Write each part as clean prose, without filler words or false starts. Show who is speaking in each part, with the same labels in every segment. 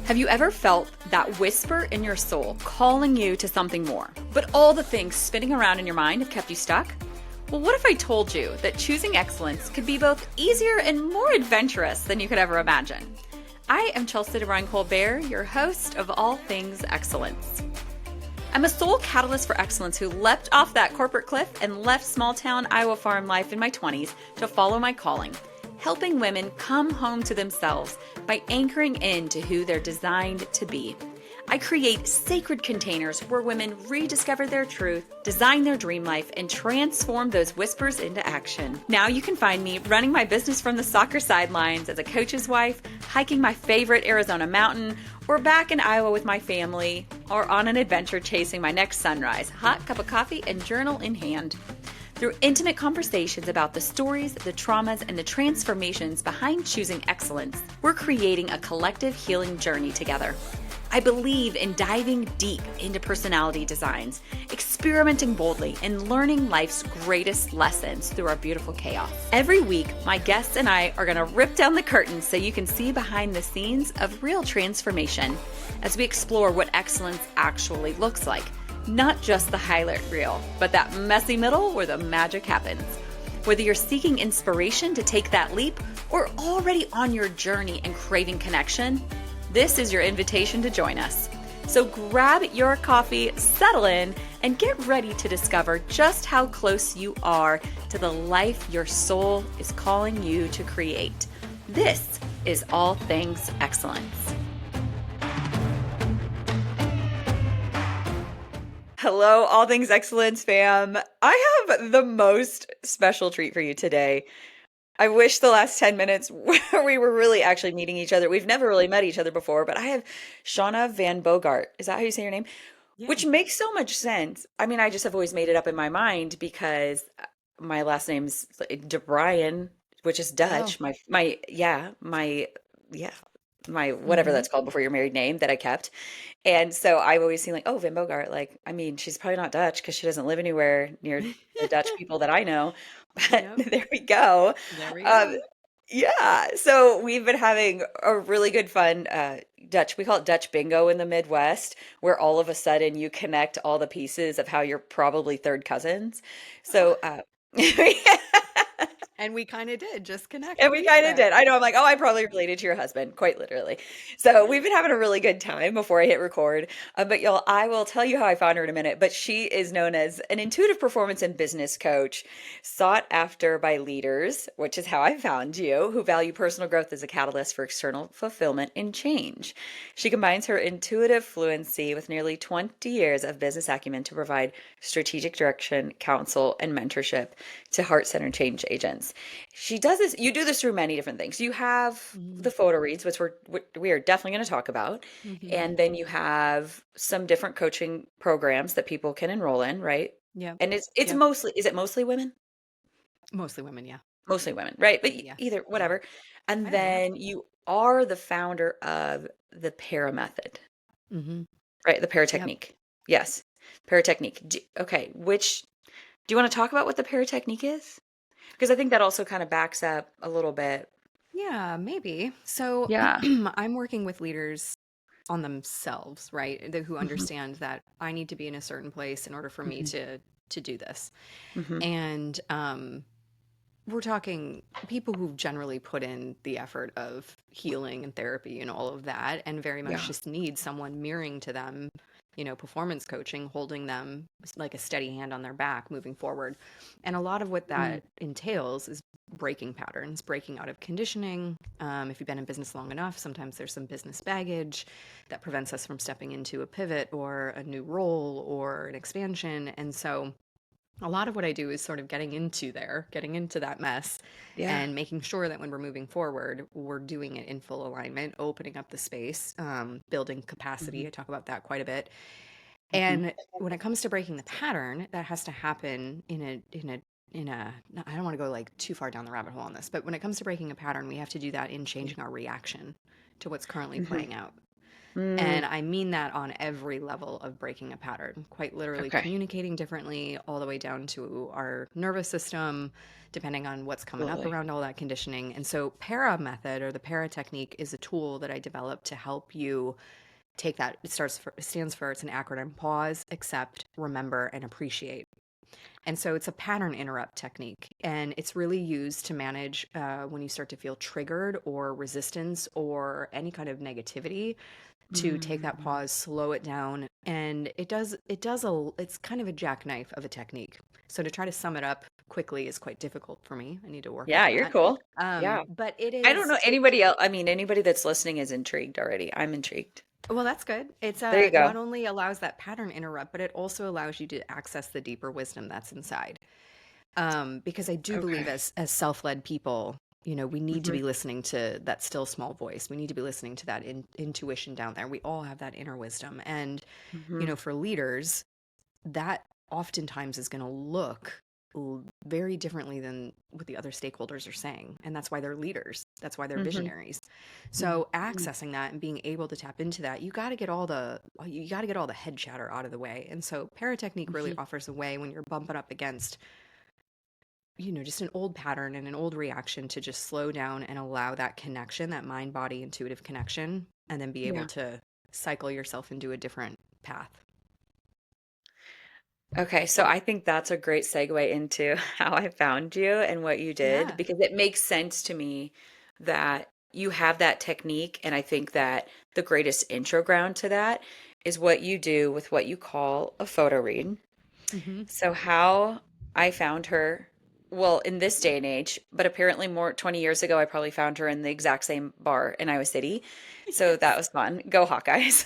Speaker 1: Have you ever felt that whisper in your soul calling you to something more, but all the things spinning around in your mind have kept you stuck? Well, what if I told you that choosing excellence could be both easier and more adventurous than you could ever imagine? I am Chelsea DeBruin-Colbert, your host of All Things Excellence. I'm a soul catalyst for excellence who leapt off that corporate cliff and left small-town Iowa farm life in my 20s to follow my calling, helping women come home to themselves by anchoring into who they're designed to be. I create sacred containers where women rediscover their truth, design their dream life, and transform those whispers into action. Now you can find me running my business from the soccer sidelines as a coach's wife, hiking my favorite Arizona mountain, or back in Iowa with my family, or on an adventure chasing my next sunrise, hot cup of coffee and journal in hand. Through intimate conversations about the stories, the traumas, and the transformations behind choosing excellence, we're creating a collective healing journey together. I believe in diving deep into personality designs, experimenting boldly, and learning life's greatest lessons through our beautiful chaos. Every week, my guests and I are going to rip down the curtains so you can see behind the scenes of real transformation as we explore what excellence actually looks like. Not just the highlight reel, but that messy middle where the magic happens. Whether you're seeking inspiration to take that leap or already on your journey and craving connection, this is your invitation to join us. So grab your coffee, settle in, and get ready to discover just how close you are to the life your soul is calling you to create. This is All Things Excellence. Hello, All Things Excellence fam. I have the most special treat for you today. I wish the last 10 minutes we were really actually meeting each other. We've never really met each other before, but I have Shauna Van Bogart. Is that how you say your name?
Speaker 2: Yeah.
Speaker 1: Which makes so much sense. I mean, I just have always made it up in my mind because my last name's DeBruin, which is
Speaker 2: Oh.
Speaker 1: Dutch. My whatever
Speaker 2: Mm-hmm.
Speaker 1: that's called before your married name that I kept. And so I've always seen like, oh, Van Bogart. Like, I mean, she's probably not Dutch because she doesn't live anywhere near the Dutch people that I know. But
Speaker 2: Yep.
Speaker 1: there we go.
Speaker 2: There we
Speaker 1: Um,
Speaker 2: go.
Speaker 1: yeah. So we've been having a really good fun Dutch. We call it Dutch bingo in the Midwest, where all of a sudden you connect all the pieces of how you're probably third cousins.
Speaker 2: Oh,
Speaker 1: So
Speaker 2: and we kind of did just connect
Speaker 1: and
Speaker 2: a
Speaker 1: we
Speaker 2: piece
Speaker 1: kind of
Speaker 2: there.
Speaker 1: did. I know. I'm like, oh, I probably related to your husband, quite literally. So we've been having a really good time before I hit record. But y'all, I will tell you how I found her in a minute. But she is known as an intuitive performance and business coach, sought after by leaders, which is how I found you, who value personal growth as a catalyst for external fulfillment and change. She combines her intuitive fluency with nearly 20 years of business acumen to provide strategic direction, counsel, and mentorship to heart-centered change agents. She does this, you do this through many different things. You have
Speaker 2: Mm-hmm.
Speaker 1: the photo reads, which we are definitely going to talk about.
Speaker 2: Mm-hmm.
Speaker 1: And then you have some different coaching programs that people can enroll in, right?
Speaker 2: Yep.
Speaker 1: And it's
Speaker 2: Yep.
Speaker 1: mostly, is it mostly women?
Speaker 2: Mostly women. Yeah.
Speaker 1: Mostly women, right? But
Speaker 2: Yeah.
Speaker 1: either,
Speaker 2: Yeah.
Speaker 1: whatever. And
Speaker 2: Either. Yep.
Speaker 1: then you are the founder of the para method,
Speaker 2: Mm-hmm.
Speaker 1: right? The para
Speaker 2: Yep.
Speaker 1: technique. Yes. Para technique. Okay. Do you want to talk about what the para technique is? Because I think that also kind of backs up a little bit.
Speaker 2: Yeah, maybe. So
Speaker 1: Yeah.
Speaker 2: I'm working with leaders on themselves, right? Who
Speaker 1: Hmm.
Speaker 2: understand that I need to be in a certain place in order for me
Speaker 1: Hmm.
Speaker 2: to do this.
Speaker 1: Hmm.
Speaker 2: And we're talking people who generally put in the effort of healing and therapy and all of that, and very much
Speaker 1: Yeah.
Speaker 2: just need someone mirroring to them, performance coaching, holding them like a steady hand on their back moving forward. And a lot of what
Speaker 1: Mm.
Speaker 2: that entails is breaking patterns, breaking out of conditioning. If you've been in business long enough, sometimes there's some business baggage that prevents us from stepping into a pivot or a new role or an expansion. And so a lot of what I do is sort of getting into that mess
Speaker 1: Yeah.
Speaker 2: and making sure that when we're moving forward, we're doing it in full alignment, opening up the space, building
Speaker 1: Hmm.
Speaker 2: capacity. I talk about that quite a bit.
Speaker 1: Hmm.
Speaker 2: And when it comes to breaking the pattern, that has to happen I don't want to go like too far down the rabbit hole on this, but when it comes to breaking a pattern, we have to do that in changing our reaction to what's currently
Speaker 1: Hmm.
Speaker 2: playing out. And I mean that on every level of breaking a pattern, quite literally
Speaker 1: Okay.
Speaker 2: communicating differently, all the way down to our nervous system, depending on what's coming up
Speaker 1: Absolutely.
Speaker 2: around all that conditioning. And so, para method or the para technique is a tool that I developed to help you take that. It stands for, it's an acronym: pause, accept, remember, and appreciate. And so it's a pattern interrupt technique, and it's really used to manage when you start to feel triggered or resistance or any kind of negativity, to take that
Speaker 1: Mm.
Speaker 2: pause, slow it down, and it's kind of a jackknife of a technique. So to try to sum it up quickly is quite difficult for me. I need to work
Speaker 1: Yeah,
Speaker 2: on
Speaker 1: you're
Speaker 2: that.
Speaker 1: cool. Yeah.
Speaker 2: But it
Speaker 1: I don't
Speaker 2: is
Speaker 1: know
Speaker 2: it
Speaker 1: anybody else. I mean, anybody that's listening is intrigued already. I'm intrigued.
Speaker 2: well, that's good. It's
Speaker 1: There you
Speaker 2: not
Speaker 1: go.
Speaker 2: only allows that pattern interrupt, but it also allows you to access the deeper wisdom that's inside. Because I do believe,
Speaker 1: Okay.
Speaker 2: as self-led people, we need to
Speaker 1: Hmm.
Speaker 2: be listening to that still small voice. We need to be listening to that intuition down there. We all have that inner wisdom. And,
Speaker 1: Hmm.
Speaker 2: for leaders, that oftentimes is going to look very differently than what the other stakeholders are saying. And that's why they're leaders. That's why they're
Speaker 1: Hmm.
Speaker 2: visionaries. So
Speaker 1: Hmm.
Speaker 2: accessing that and being able to tap into that, you got to get all the head chatter out of the way. And so paratechnique really
Speaker 1: Hmm.
Speaker 2: offers a way when you're bumping up against just an old pattern and an old reaction, to just slow down and allow that connection, that mind body intuitive connection, and then be able
Speaker 1: Yeah.
Speaker 2: to cycle yourself into a different path.
Speaker 1: Okay, so I think that's a great segue into how I found you and what you did,
Speaker 2: Yeah.
Speaker 1: because it makes sense to me that you have that technique. And I think that the greatest intro ground to that is what you do with what you call a photo read.
Speaker 2: Hmm.
Speaker 1: So, how I found her, well, in this day and age, but apparently more 20 years ago, I probably found her in the exact same bar in Iowa City. So that
Speaker 2: Yes.
Speaker 1: was fun. Go Hawkeyes.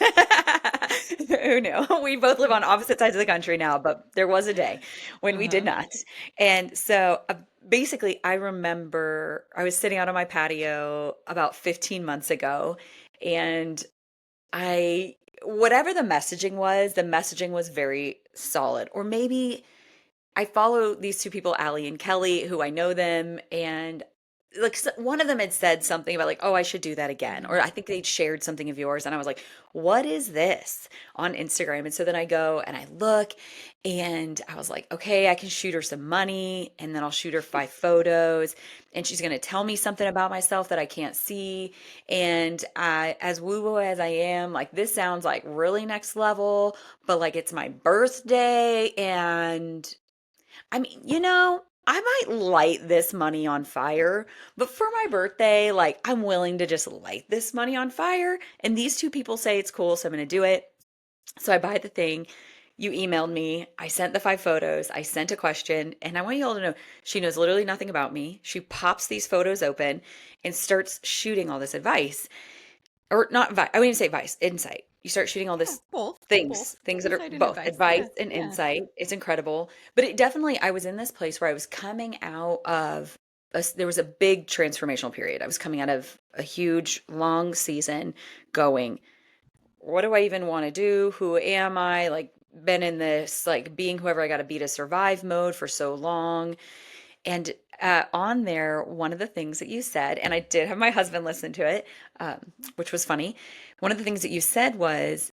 Speaker 1: Who knew? We both live on opposite sides of the country now, but there was a day when we did
Speaker 2: Uh-huh.
Speaker 1: not. And so basically, I remember I was sitting out on my patio about 15 months ago, and I, whatever the messaging was very solid. Or maybe I follow these two people, Allie and Kelly, who I know them, and like one of them had said something about like, oh, I should do that again.
Speaker 2: Hmm.
Speaker 1: Or I think they'd shared something of yours, and I was like, what is this on Instagram? And so then I go and I look, and I was like, okay, I can shoot her some money, and then I'll shoot her 5 photos, and she's gonna tell me something about myself that I can't see. And as woo woo as I am, like this sounds like really next level, but like it's my birthday, and I mean, I might light this money on fire, but for my birthday, like I'm willing to just light this money on fire. And these two people say it's cool, so I'm going to do it. So I buy the thing. You emailed me. I sent the 5 photos. I sent a question. And I want you all to know she knows literally nothing about me. She pops these photos open and starts shooting all this advice, or not advice. I wouldn't say advice, insight. You start shooting all
Speaker 2: Yeah,
Speaker 1: this
Speaker 2: both, both.
Speaker 1: things that are
Speaker 2: Insight and
Speaker 1: both
Speaker 2: advice.
Speaker 1: advice
Speaker 2: Yeah,
Speaker 1: and
Speaker 2: yeah.
Speaker 1: insight. It's incredible. But it definitely, I was in this place where I was coming out of there was a big transformational period. I was coming out of a huge long season going, what do I even want to do? Who am I? Like, been in this, like, being whoever I got to be to survive mode for so long. And on there, one of the things that you said, and I did have my husband listen to it, um, which was funny. One of the things that you said was,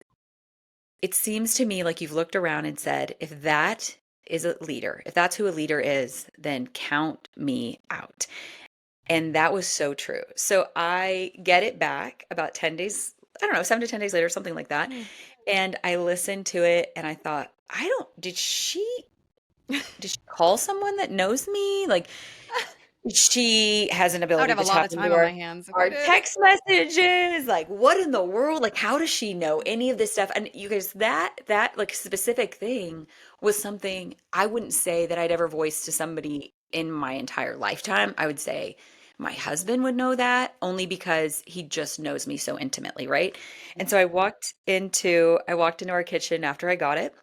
Speaker 1: it seems to me like you've looked around and said, if that is a leader, if that's who a leader is, then count me out. And that was so true. So I get it back about 10 days, I don't know, 7 to 10 days later, something like that.
Speaker 2: Yeah.
Speaker 1: And I listened to it and I thought, did she call someone that knows me? Like, she has an
Speaker 2: I would
Speaker 1: ability
Speaker 2: have a
Speaker 1: to
Speaker 2: lot
Speaker 1: tap
Speaker 2: of time
Speaker 1: into
Speaker 2: on my hands if I
Speaker 1: our
Speaker 2: did.
Speaker 1: text messages. Like, what in the world? Like, how does she know any of this stuff? And you guys, that like specific thing was something I wouldn't say that I'd ever voiced to somebody in my entire lifetime. I would say my husband would know that only because he just knows me so intimately, right? And so I walked into our kitchen after I got it,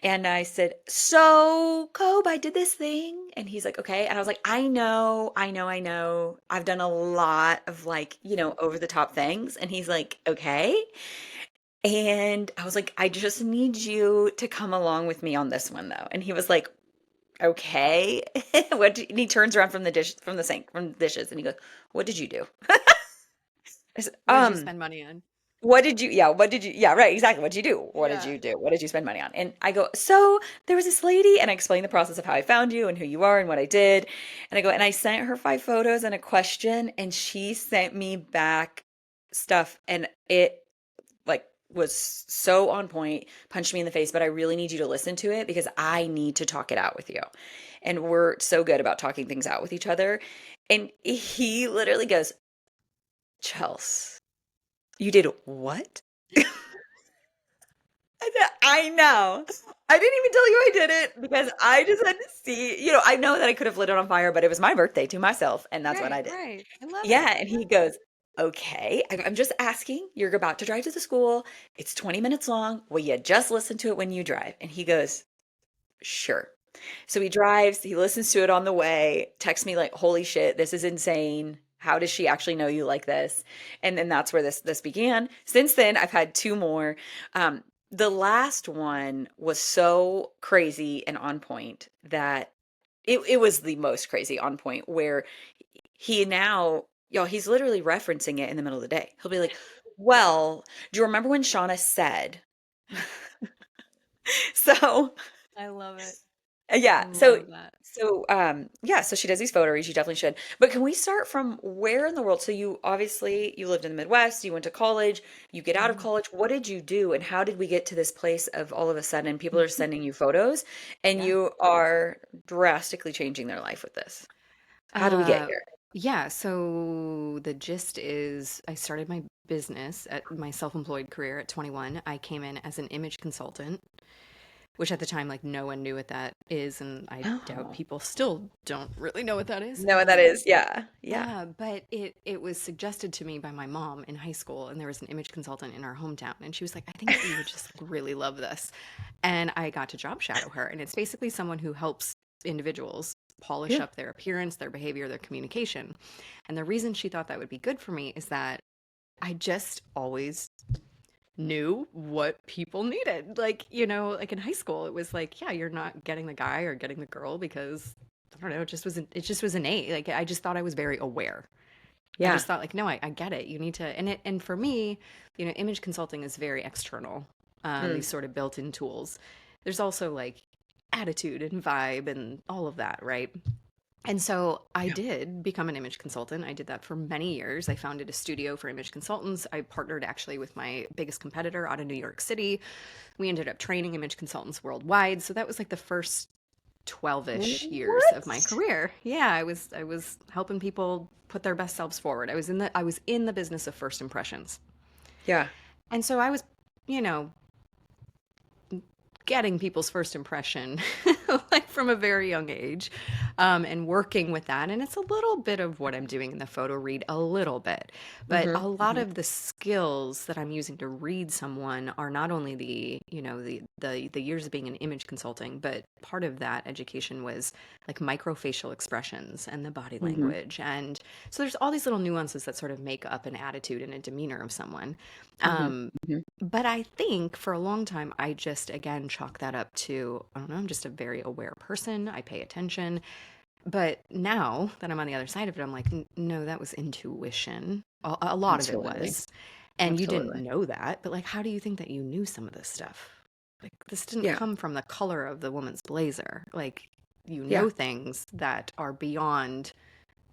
Speaker 1: and I said, so, Cobe, I did this thing. And he's like, okay. And I was like, I know, I know, I know. I've done a lot of like, over the top things. And he's like, okay. And I was like, I just need you to come along with me on this one, though. And he was like, okay. And he turns around from the sink, from the dishes, and he goes, what did you do? I said,
Speaker 2: What did you spend money on?
Speaker 1: yeah, right, exactly. What did you do? What did
Speaker 2: Yeah.
Speaker 1: you do? What did you spend money on? And I go, so there was this lady, and I explained the process of how I found you and who you are and what I did. And I go, and I sent her 5 photos and a question, and she sent me back stuff, and it like was so on point, punched me in the face, but I really need you to listen to it because I need to talk it out with you. And we're so good about talking things out with each other. And he literally goes, Chels, you did what? I said, I know. I didn't even tell you I did it because I just had to see, I know that I could have lit it on fire, but it was my birthday to myself, and that's what I
Speaker 2: Right,
Speaker 1: did.
Speaker 2: right. I love it.
Speaker 1: Yeah, and he goes, "Okay, I'm just asking. You're about to drive to the school. It's 20 minutes long. Will you just listen to it when you drive?" And he goes, "Sure." So he drives, he listens to it on the way, texts me like, "Holy shit, this is insane. How does she actually know you like this?" And then that's where this began. Since then, I've had two more. The last one was so crazy and on point that it was the most crazy on point where he now, he's literally referencing it in the middle of the day. He'll be like, "Well, do you remember when Shauna said?" So
Speaker 2: I love it. I
Speaker 1: yeah, so
Speaker 2: love that.
Speaker 1: yeah, so she does these photo reads, you definitely should. But can we start from where in the world? So you obviously you lived in the Midwest, you went to college, you get out of
Speaker 2: Mhm.
Speaker 1: college. What did you do and how did we get to this place of all of a sudden people are sending you photos and
Speaker 2: Yeah.
Speaker 1: you are drastically changing their life with this? How do we get
Speaker 2: Uh,
Speaker 1: here?
Speaker 2: yeah, so the gist is I started my business at my self-employed career at 21. I came in as an image consultant, which at the time, like, no one knew what that is, and I doubt
Speaker 1: Oh,
Speaker 2: people still don't really know what that is.
Speaker 1: know what that is? Yeah. Yeah.
Speaker 2: But it was suggested to me by my mom in high school, and there was an image consultant in our hometown, and she was like, "I think that you would just like, really love this." And I got to job shadow her, and it's basically someone who helps individuals polish
Speaker 1: Yeah.
Speaker 2: up their appearance, their behavior, their communication. And the reason she thought that would be good for me is that I just always knew what people needed. Like, like in high school, it was like, yeah, you're not getting the guy or getting the girl because I don't know, it just was innate. Like I just thought I was very aware. I
Speaker 1: Yeah.
Speaker 2: just thought like, no, I get it. You need to, and for me, image consulting is very external. These
Speaker 1: Mm.
Speaker 2: sort of built-in tools. There's also like attitude and vibe and all of that, right? And so I
Speaker 1: Yeah.
Speaker 2: did become an image consultant. I did that for many years. I founded a studio for image consultants. I partnered actually with my biggest competitor out of New York City. We ended up training image consultants worldwide. So that was like the first 12-ish years of my
Speaker 1: What?
Speaker 2: career. Yeah, I was helping people put their best selves forward. I was in the business of first impressions.
Speaker 1: Yeah.
Speaker 2: And so I was, you know, getting people's first impression like from a very young age, and working with that, and it's a little bit of what I'm doing in the photo read, a little bit, but
Speaker 1: Hmm.
Speaker 2: a lot
Speaker 1: Hmm.
Speaker 2: of the skills that I'm using to read someone are not only the years of being an image consulting, but part of that education was like microfacial expressions and the body
Speaker 1: Hmm.
Speaker 2: language, and so there's all these little nuances that sort of make up an attitude and a demeanor of someone.
Speaker 1: Hmm.
Speaker 2: um,
Speaker 1: Hmm.
Speaker 2: but I think for a long time, I just, again, chalk that up to, I don't know, I'm just a very aware person. I pay attention. But now that I'm on the other side of it, I'm like, No, that was intuition. A lot of it
Speaker 1: Absolutely.
Speaker 2: was. And you didn't
Speaker 1: Absolutely.
Speaker 2: know that. But like, how do you think that you knew some of this stuff? Like, this didn't
Speaker 1: Yeah.
Speaker 2: come from the color of the woman's blazer. Like, you
Speaker 1: Yeah.
Speaker 2: know things that are beyond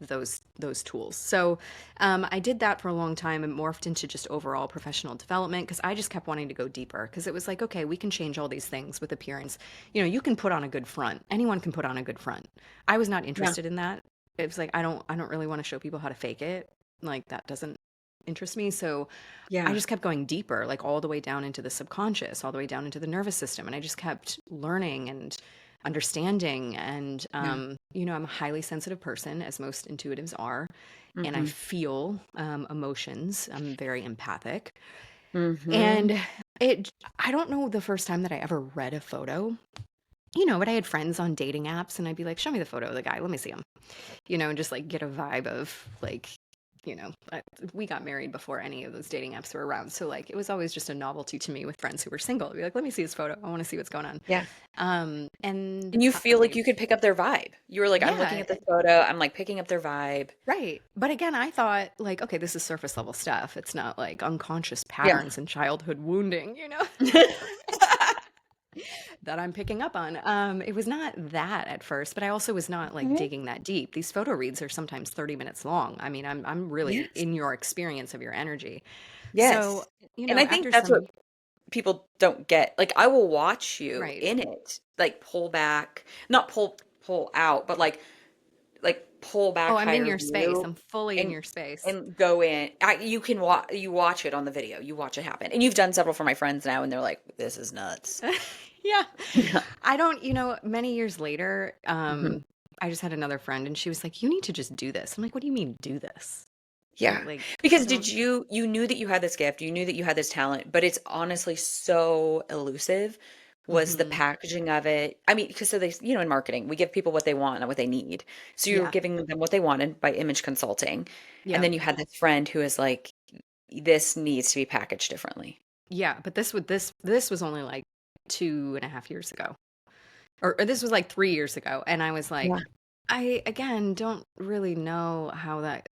Speaker 2: those tools. So I did that for a long time and morphed into just overall professional development because I just kept wanting to go deeper because it was like, okay, we can change all these things with appearance. You can put on a good front. Anyone can put on a good front. I was not
Speaker 1: Yeah.
Speaker 2: interested in that. It was like I don't really want to show people how to fake it. Like that doesn't interest me. So I
Speaker 1: Yeah.
Speaker 2: just kept going deeper, like all the way down into the subconscious, all the way down into the nervous system. And I just kept learning and understanding. And,
Speaker 1: Yeah.
Speaker 2: I'm a highly sensitive person, as most intuitives are. And I
Speaker 1: Hmm.
Speaker 2: feel emotions. I'm very empathic.
Speaker 1: Hmm.
Speaker 2: And I don't know the first time that I ever read a photo. But I had friends on dating apps and I'd be like, show me the photo of the guy. Let me see him, and just like get a vibe of like, we got married before any of those dating apps were around. So like, it was always just a novelty to me with friends who were single. I'd be like, let me see his photo. I want to see what's going on.
Speaker 1: Yeah.
Speaker 2: And
Speaker 1: And you feel like
Speaker 2: I,
Speaker 1: you could pick up their vibe. You were like, I'm looking
Speaker 2: yeah,
Speaker 1: at this photo, I'm like picking up their vibe.
Speaker 2: right. But again, I thought like, okay, this is surface level stuff. It's not like unconscious
Speaker 1: Yeah.
Speaker 2: patterns and childhood wounding, that I'm picking up on. It was not that at first, but I also was not like
Speaker 1: Mhm.
Speaker 2: digging that deep. These photo reads are sometimes 30 minutes long. I mean, I'm really
Speaker 1: Yes.
Speaker 2: in your experience of your energy. So,
Speaker 1: Yes. And I think
Speaker 2: after
Speaker 1: that's what
Speaker 2: some,
Speaker 1: people don't get. Like I will watch you
Speaker 2: right.
Speaker 1: in it, like pull back, not pull out, but like pull
Speaker 2: Oh,
Speaker 1: back
Speaker 2: I'm in
Speaker 1: higher
Speaker 2: your space.
Speaker 1: view
Speaker 2: I'm fully in
Speaker 1: and
Speaker 2: your space.
Speaker 1: and go in. You watch it on the video. You watch it happen. And you've done several for my friends now and they're like, this is nuts.
Speaker 2: Yeah.
Speaker 1: Yeah.
Speaker 2: I don't, many years later,
Speaker 1: Mhm.
Speaker 2: I just had another friend and she was like, you need to just do this. I'm like, what do you mean do this?
Speaker 1: Yeah.
Speaker 2: Like, I
Speaker 1: Because
Speaker 2: don't,
Speaker 1: you knew that you had this gift, you knew that you had this talent, but it's honestly so elusive was the
Speaker 2: hmm
Speaker 1: packaging of it. I mean, because so they, in marketing, we give people what they want and what they need. So you were
Speaker 2: yeah.
Speaker 1: giving them what they wanted by image consulting. And
Speaker 2: Yeah.
Speaker 1: then you had this friend who is like, this needs to be packaged differently.
Speaker 2: Yeah. But this was only like 2.5 years ago. Or this was like 3 years ago. And I was like,
Speaker 1: Yeah.
Speaker 2: I, again, don't really know how that,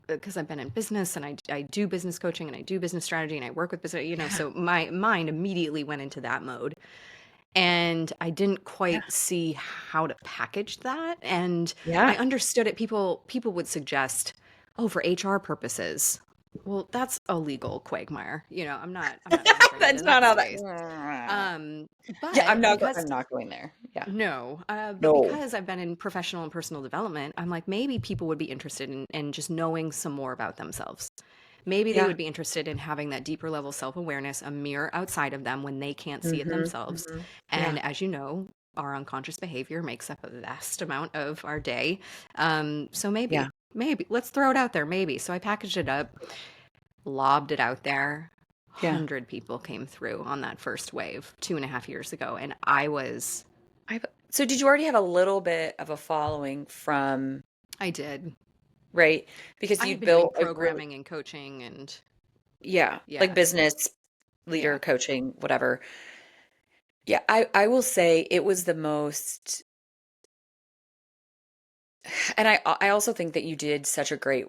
Speaker 2: because I've been in business and I do business coaching and I do business strategy and I work with business,
Speaker 1: Yeah.
Speaker 2: so my mind immediately went into that mode. And I didn't
Speaker 1: Yeah.
Speaker 2: quite see how to package that. And I
Speaker 1: Yeah.
Speaker 2: understood it. People would suggest, oh, for HR purposes. Well, that's a legal quagmire. I'm not venturing
Speaker 1: That's
Speaker 2: into
Speaker 1: not
Speaker 2: that
Speaker 1: how that.
Speaker 2: space. Um,
Speaker 1: Yeah,
Speaker 2: but
Speaker 1: I'm
Speaker 2: because
Speaker 1: not going there. Yeah.
Speaker 2: no, but
Speaker 1: No.
Speaker 2: because I've been in professional and personal development, I'm like, maybe people would be interested in just knowing some more about themselves. Maybe they
Speaker 1: Yeah.
Speaker 2: would be interested in having that deeper level self awareness, a mirror outside of them when they can't see it
Speaker 1: Mhm.
Speaker 2: themselves.
Speaker 1: Mhm. Yeah.
Speaker 2: And as you know, our unconscious behavior makes up a vast amount of our day. So
Speaker 1: Yeah.
Speaker 2: maybe, let's throw it out there, maybe. So I packaged it up, lobbed it out there.
Speaker 1: Yeah.
Speaker 2: 100 people came through on that first wave 2.5 years ago. And I was,
Speaker 1: So did you already have a little bit of a following from,
Speaker 2: I did.
Speaker 1: right? Because
Speaker 2: I
Speaker 1: you
Speaker 2: had been doing
Speaker 1: built a really,
Speaker 2: programming and coaching and
Speaker 1: yeah, like
Speaker 2: yeah,
Speaker 1: business
Speaker 2: yeah.
Speaker 1: leader coaching, whatever. Yeah, I will say it was the most, and I also think that you did such a great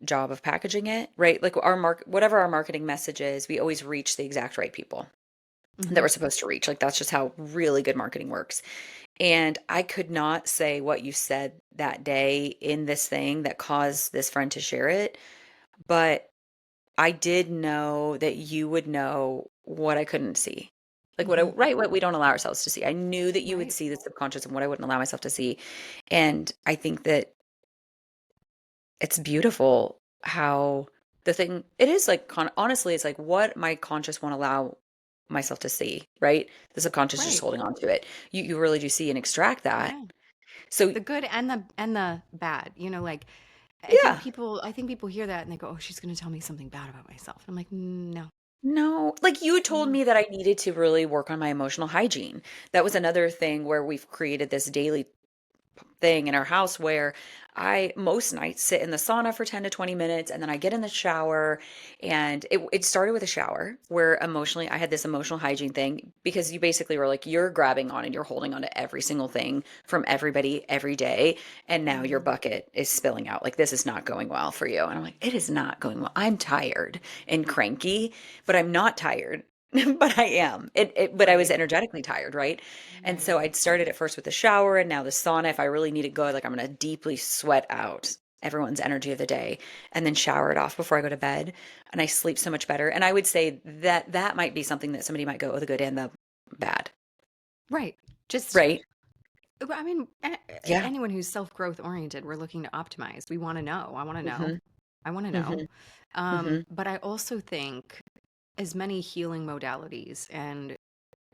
Speaker 1: job of packaging it, right? Like whatever our marketing message is, we always reach the exact right people that
Speaker 2: hmm
Speaker 1: we're supposed to reach. Like that's just how really good marketing works. And I could not say what you said that day in this thing that caused this friend to share it, but I did know that you would know what I couldn't see. Like
Speaker 2: hmm
Speaker 1: right, what we don't allow ourselves to see. I knew that you would
Speaker 2: Right.
Speaker 1: see the subconscious and what I wouldn't allow myself to see. And I think that it's beautiful how the thing it is like honestly, it's like what my conscious won't allow myself to see, right? The subconscious is just
Speaker 2: Right.
Speaker 1: holding on to it. You really do see and extract that.
Speaker 2: Yeah.
Speaker 1: So
Speaker 2: The good and the bad. Like
Speaker 1: yeah.
Speaker 2: I think people hear that and they go, "Oh, she's going to tell me something bad about myself." I'm like, "No.
Speaker 1: No, like you told
Speaker 2: No."
Speaker 1: me that I needed to really work on my emotional hygiene. That was another thing where we've created this daily thing in our house where I most nights sit in the sauna for 10 to 20 minutes and then I get in the shower and it started with a shower where emotionally I had this emotional hygiene thing because you basically were like you're grabbing on and you're holding on to every single thing from everybody every day and now your
Speaker 2: hmm
Speaker 1: bucket is spilling out like this is not going well for you and I'm like it is not going well. I'm tired and cranky, but I'm not tired. But I am. But I was
Speaker 2: Right.
Speaker 1: energetically tired, right? And so
Speaker 2: Right.
Speaker 1: I'd started at first with the shower and now the sauna. If I really need to go, like I'm going to deeply sweat out everyone's energy of the day and then shower it off before I go to bed. And I sleep so much better. And I would say that that might be something that somebody might go, oh, the good and the bad,
Speaker 2: Right. Just
Speaker 1: right?
Speaker 2: I mean,
Speaker 1: Yeah.
Speaker 2: anyone who's self-growth oriented, we're looking to optimize. We want to know. I want to know.
Speaker 1: Hmm.
Speaker 2: I want to know.
Speaker 1: Hmm. Hmm.
Speaker 2: But I also think as many healing modalities, and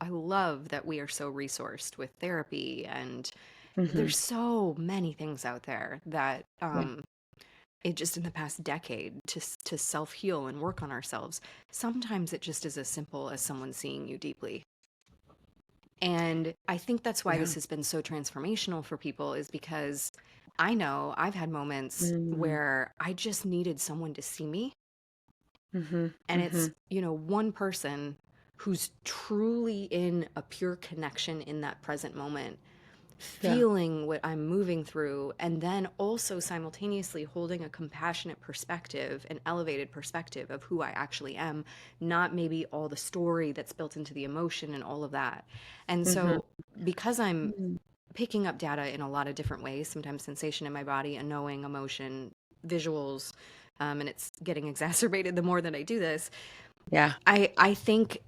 Speaker 2: I love that we are so resourced with therapy, and
Speaker 1: Hmm.
Speaker 2: there's so many things out there that
Speaker 1: Yeah.
Speaker 2: it just in the past decade to self-heal and work on ourselves. Sometimes it just is as simple as someone seeing you deeply. And I think that's why
Speaker 1: Yeah.
Speaker 2: this has been so transformational for people is because I know I've had moments
Speaker 1: Mm.
Speaker 2: where I just needed someone to see me.
Speaker 1: Mhm.
Speaker 2: And it's,
Speaker 1: Mhm.
Speaker 2: one person who's truly in a pure connection in that present moment,
Speaker 1: Yeah.
Speaker 2: feeling what I'm moving through, and then also simultaneously holding a compassionate perspective, an elevated perspective of who I actually am, not maybe all the story that's built into the emotion and all of that. And
Speaker 1: Mhm.
Speaker 2: so, because I'm
Speaker 1: Mm.
Speaker 2: picking up data in a lot of different ways, sometimes sensation in my body, a knowing, emotion, visuals, and it's getting exacerbated the more that I do this.
Speaker 1: Yeah.
Speaker 2: I think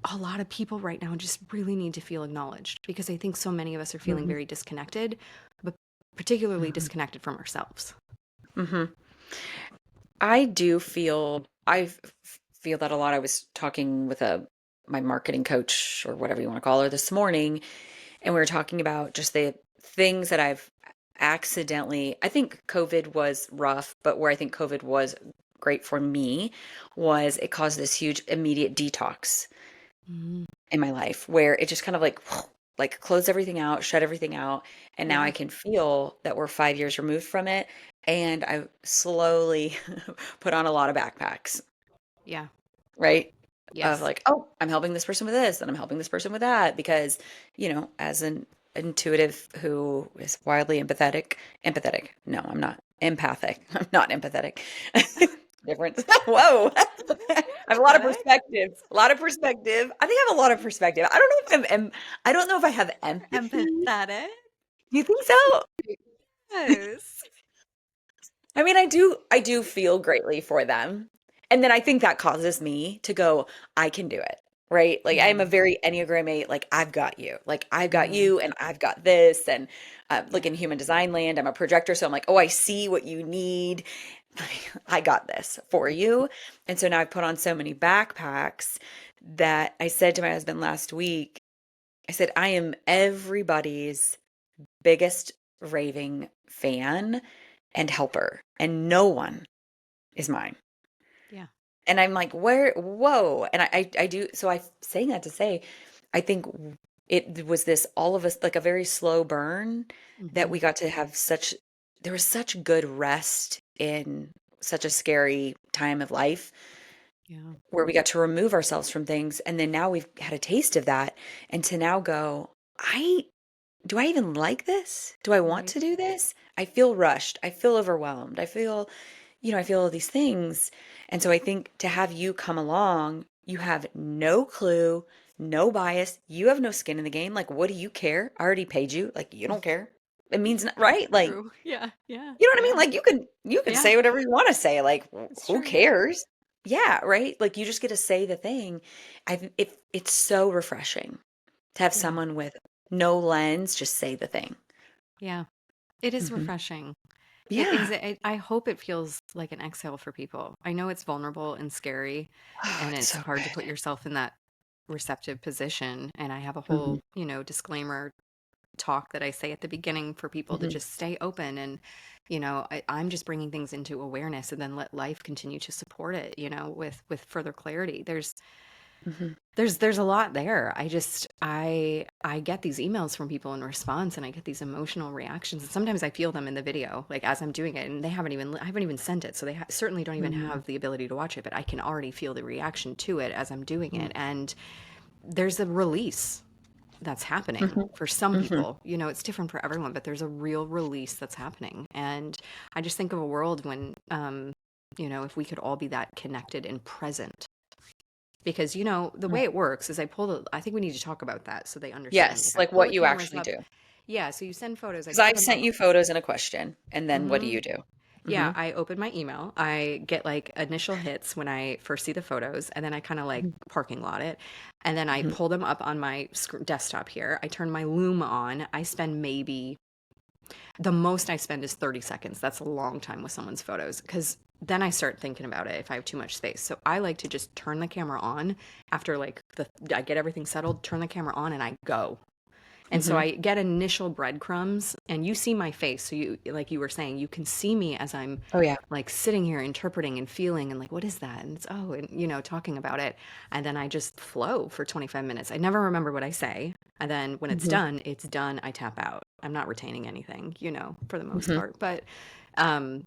Speaker 2: a lot of people right now just really need to feel acknowledged, because I think so many of us are feeling
Speaker 1: Mhm.
Speaker 2: very disconnected, but particularly
Speaker 1: Mhm.
Speaker 2: disconnected from ourselves.
Speaker 1: Mhm. I feel that a lot. I was talking with a my marketing coach or whatever you want to call her this morning, and we were talking about just the things that I've accidentally. I think COVID was rough, but where I think COVID was great for me was it caused this huge immediate detox
Speaker 2: Mm,
Speaker 1: in my life where it just kind of like closed everything out, shut everything out, and now I
Speaker 2: yeah,
Speaker 1: can feel that we're 5 years removed from it, and I slowly put on a lot of backpacks,
Speaker 2: yeah,
Speaker 1: right? Of
Speaker 2: yes,
Speaker 1: like, oh, I'm helping this person with this, and I'm helping this person with that because, as an intuitive who is wildly empathetic. No, I'm not empathic. I'm not empathetic. Difference. Whoa. I have a lot of
Speaker 2: empathetic,
Speaker 1: perspective. A lot of perspective. I think I have a lot of perspective. I don't know if I have empathy.
Speaker 2: empathetic,
Speaker 1: Do you think so?
Speaker 2: yes,
Speaker 1: I mean, I do feel greatly for them. And then I think that causes me to go, I can do it. Right? Like I'm a
Speaker 2: mm-hmm.
Speaker 1: very Enneagram 8, like I've got you. Like I've got
Speaker 2: Mm-hmm.
Speaker 1: you and I've got this. And like
Speaker 2: Yeah,
Speaker 1: in human design land, I'm a projector. So I'm like, oh, I see what you need. I got this for you. And so now I've put on so many backpacks that I said to my husband last week, I said, I am everybody's biggest raving fan and helper, and no one is mine.
Speaker 2: yeah,
Speaker 1: And I'm like, where, whoa. And I do, so I saying that to say, I think it was this, all of us, like a very slow burn that
Speaker 2: mm-hmm.
Speaker 1: we got to have there was such good rest in such a scary time of life
Speaker 2: Yeah,
Speaker 1: where we got to remove ourselves from things. And then now we've had a taste of that. And to now go, do I even like this? Do I want
Speaker 2: right,
Speaker 1: to do this? I feel rushed. I feel overwhelmed. I feel all these things. And so I think to have you come along, you have no clue, no bias. You have no skin in the game. Like, what do you care? I already paid you. Like, you don't care. It means right. Like,
Speaker 2: true, yeah, yeah,
Speaker 1: you know what I mean?
Speaker 2: yeah,
Speaker 1: Like, you can
Speaker 2: yeah,
Speaker 1: say whatever you want to say. Like,
Speaker 2: it's
Speaker 1: who
Speaker 2: true.
Speaker 1: cares? Yeah, right. Like, you just get to say the thing. It's so refreshing to have
Speaker 2: Yeah,
Speaker 1: someone with no lens just say the thing.
Speaker 2: yeah, it is
Speaker 1: Mhm.
Speaker 2: refreshing. It is.
Speaker 1: Yeah.
Speaker 2: I hope it feels like an exhale for people. I know it's vulnerable and scary,
Speaker 1: Oh,
Speaker 2: and
Speaker 1: it's
Speaker 2: it's
Speaker 1: so
Speaker 2: hard to put
Speaker 1: good.
Speaker 2: yourself in that receptive position. And I have a
Speaker 1: Mhm,
Speaker 2: whole, disclaimer talk that I say at the beginning for people to
Speaker 1: mhm,
Speaker 2: just stay open. And, I'm just bringing things into awareness, and then let life continue to support it, with further clarity.
Speaker 1: mhm.
Speaker 2: There's a lot there. I get these emails from people in response, and I get these emotional reactions, and sometimes I feel them in the video, like as I'm doing it, and I haven't even sent it, so they certainly don't even
Speaker 1: Mhm,
Speaker 2: have the ability to watch it, but I can already feel the reaction to it as I'm doing
Speaker 1: mhm,
Speaker 2: it, and there's a release that's happening
Speaker 1: mhm,
Speaker 2: for some
Speaker 1: mhm.
Speaker 2: people. It's different for everyone, but there's a real release that's happening, and I just think of a world when, if we could all be that connected and present, because the way
Speaker 1: Right.
Speaker 2: it works is I think we need to talk about that so they understand.
Speaker 1: Yes,
Speaker 2: Like, I
Speaker 1: like
Speaker 2: pull the
Speaker 1: what you
Speaker 2: cameras
Speaker 1: actually
Speaker 2: up.
Speaker 1: do.
Speaker 2: Yeah, so you send photos, I
Speaker 1: Because
Speaker 2: pull
Speaker 1: I've
Speaker 2: them
Speaker 1: sent
Speaker 2: up.
Speaker 1: you photos and a question, and then what do
Speaker 2: Hmm.
Speaker 1: you do?
Speaker 2: Yeah,
Speaker 1: Mhm,
Speaker 2: I open my email. I get like initial hits when I first see the photos, and then I kind of like
Speaker 1: mhm,
Speaker 2: parking lot it. And then I
Speaker 1: mhm,
Speaker 2: pull them up on my desktop here. I turn my Loom on. I spend maybe the most I spend is 30 seconds. That's a long time with someone's photos, because then I start thinking about it if I have too much space. So I like to just turn the camera on after like I get everything settled, turn the camera on, and I go. And so
Speaker 1: mhm.
Speaker 2: I get initial breadcrumbs, and you see my face. So like you were saying, you can see me as I'm
Speaker 1: Oh, yeah.
Speaker 2: like sitting here interpreting and feeling and like, what is that? And it's, oh, and talking about it. And then I just flow for 25 minutes. I never remember what I say. And then when
Speaker 1: Mhm.
Speaker 2: it's done, I tap out. I'm not retaining anything, for the most
Speaker 1: Hmm.
Speaker 2: part. But um,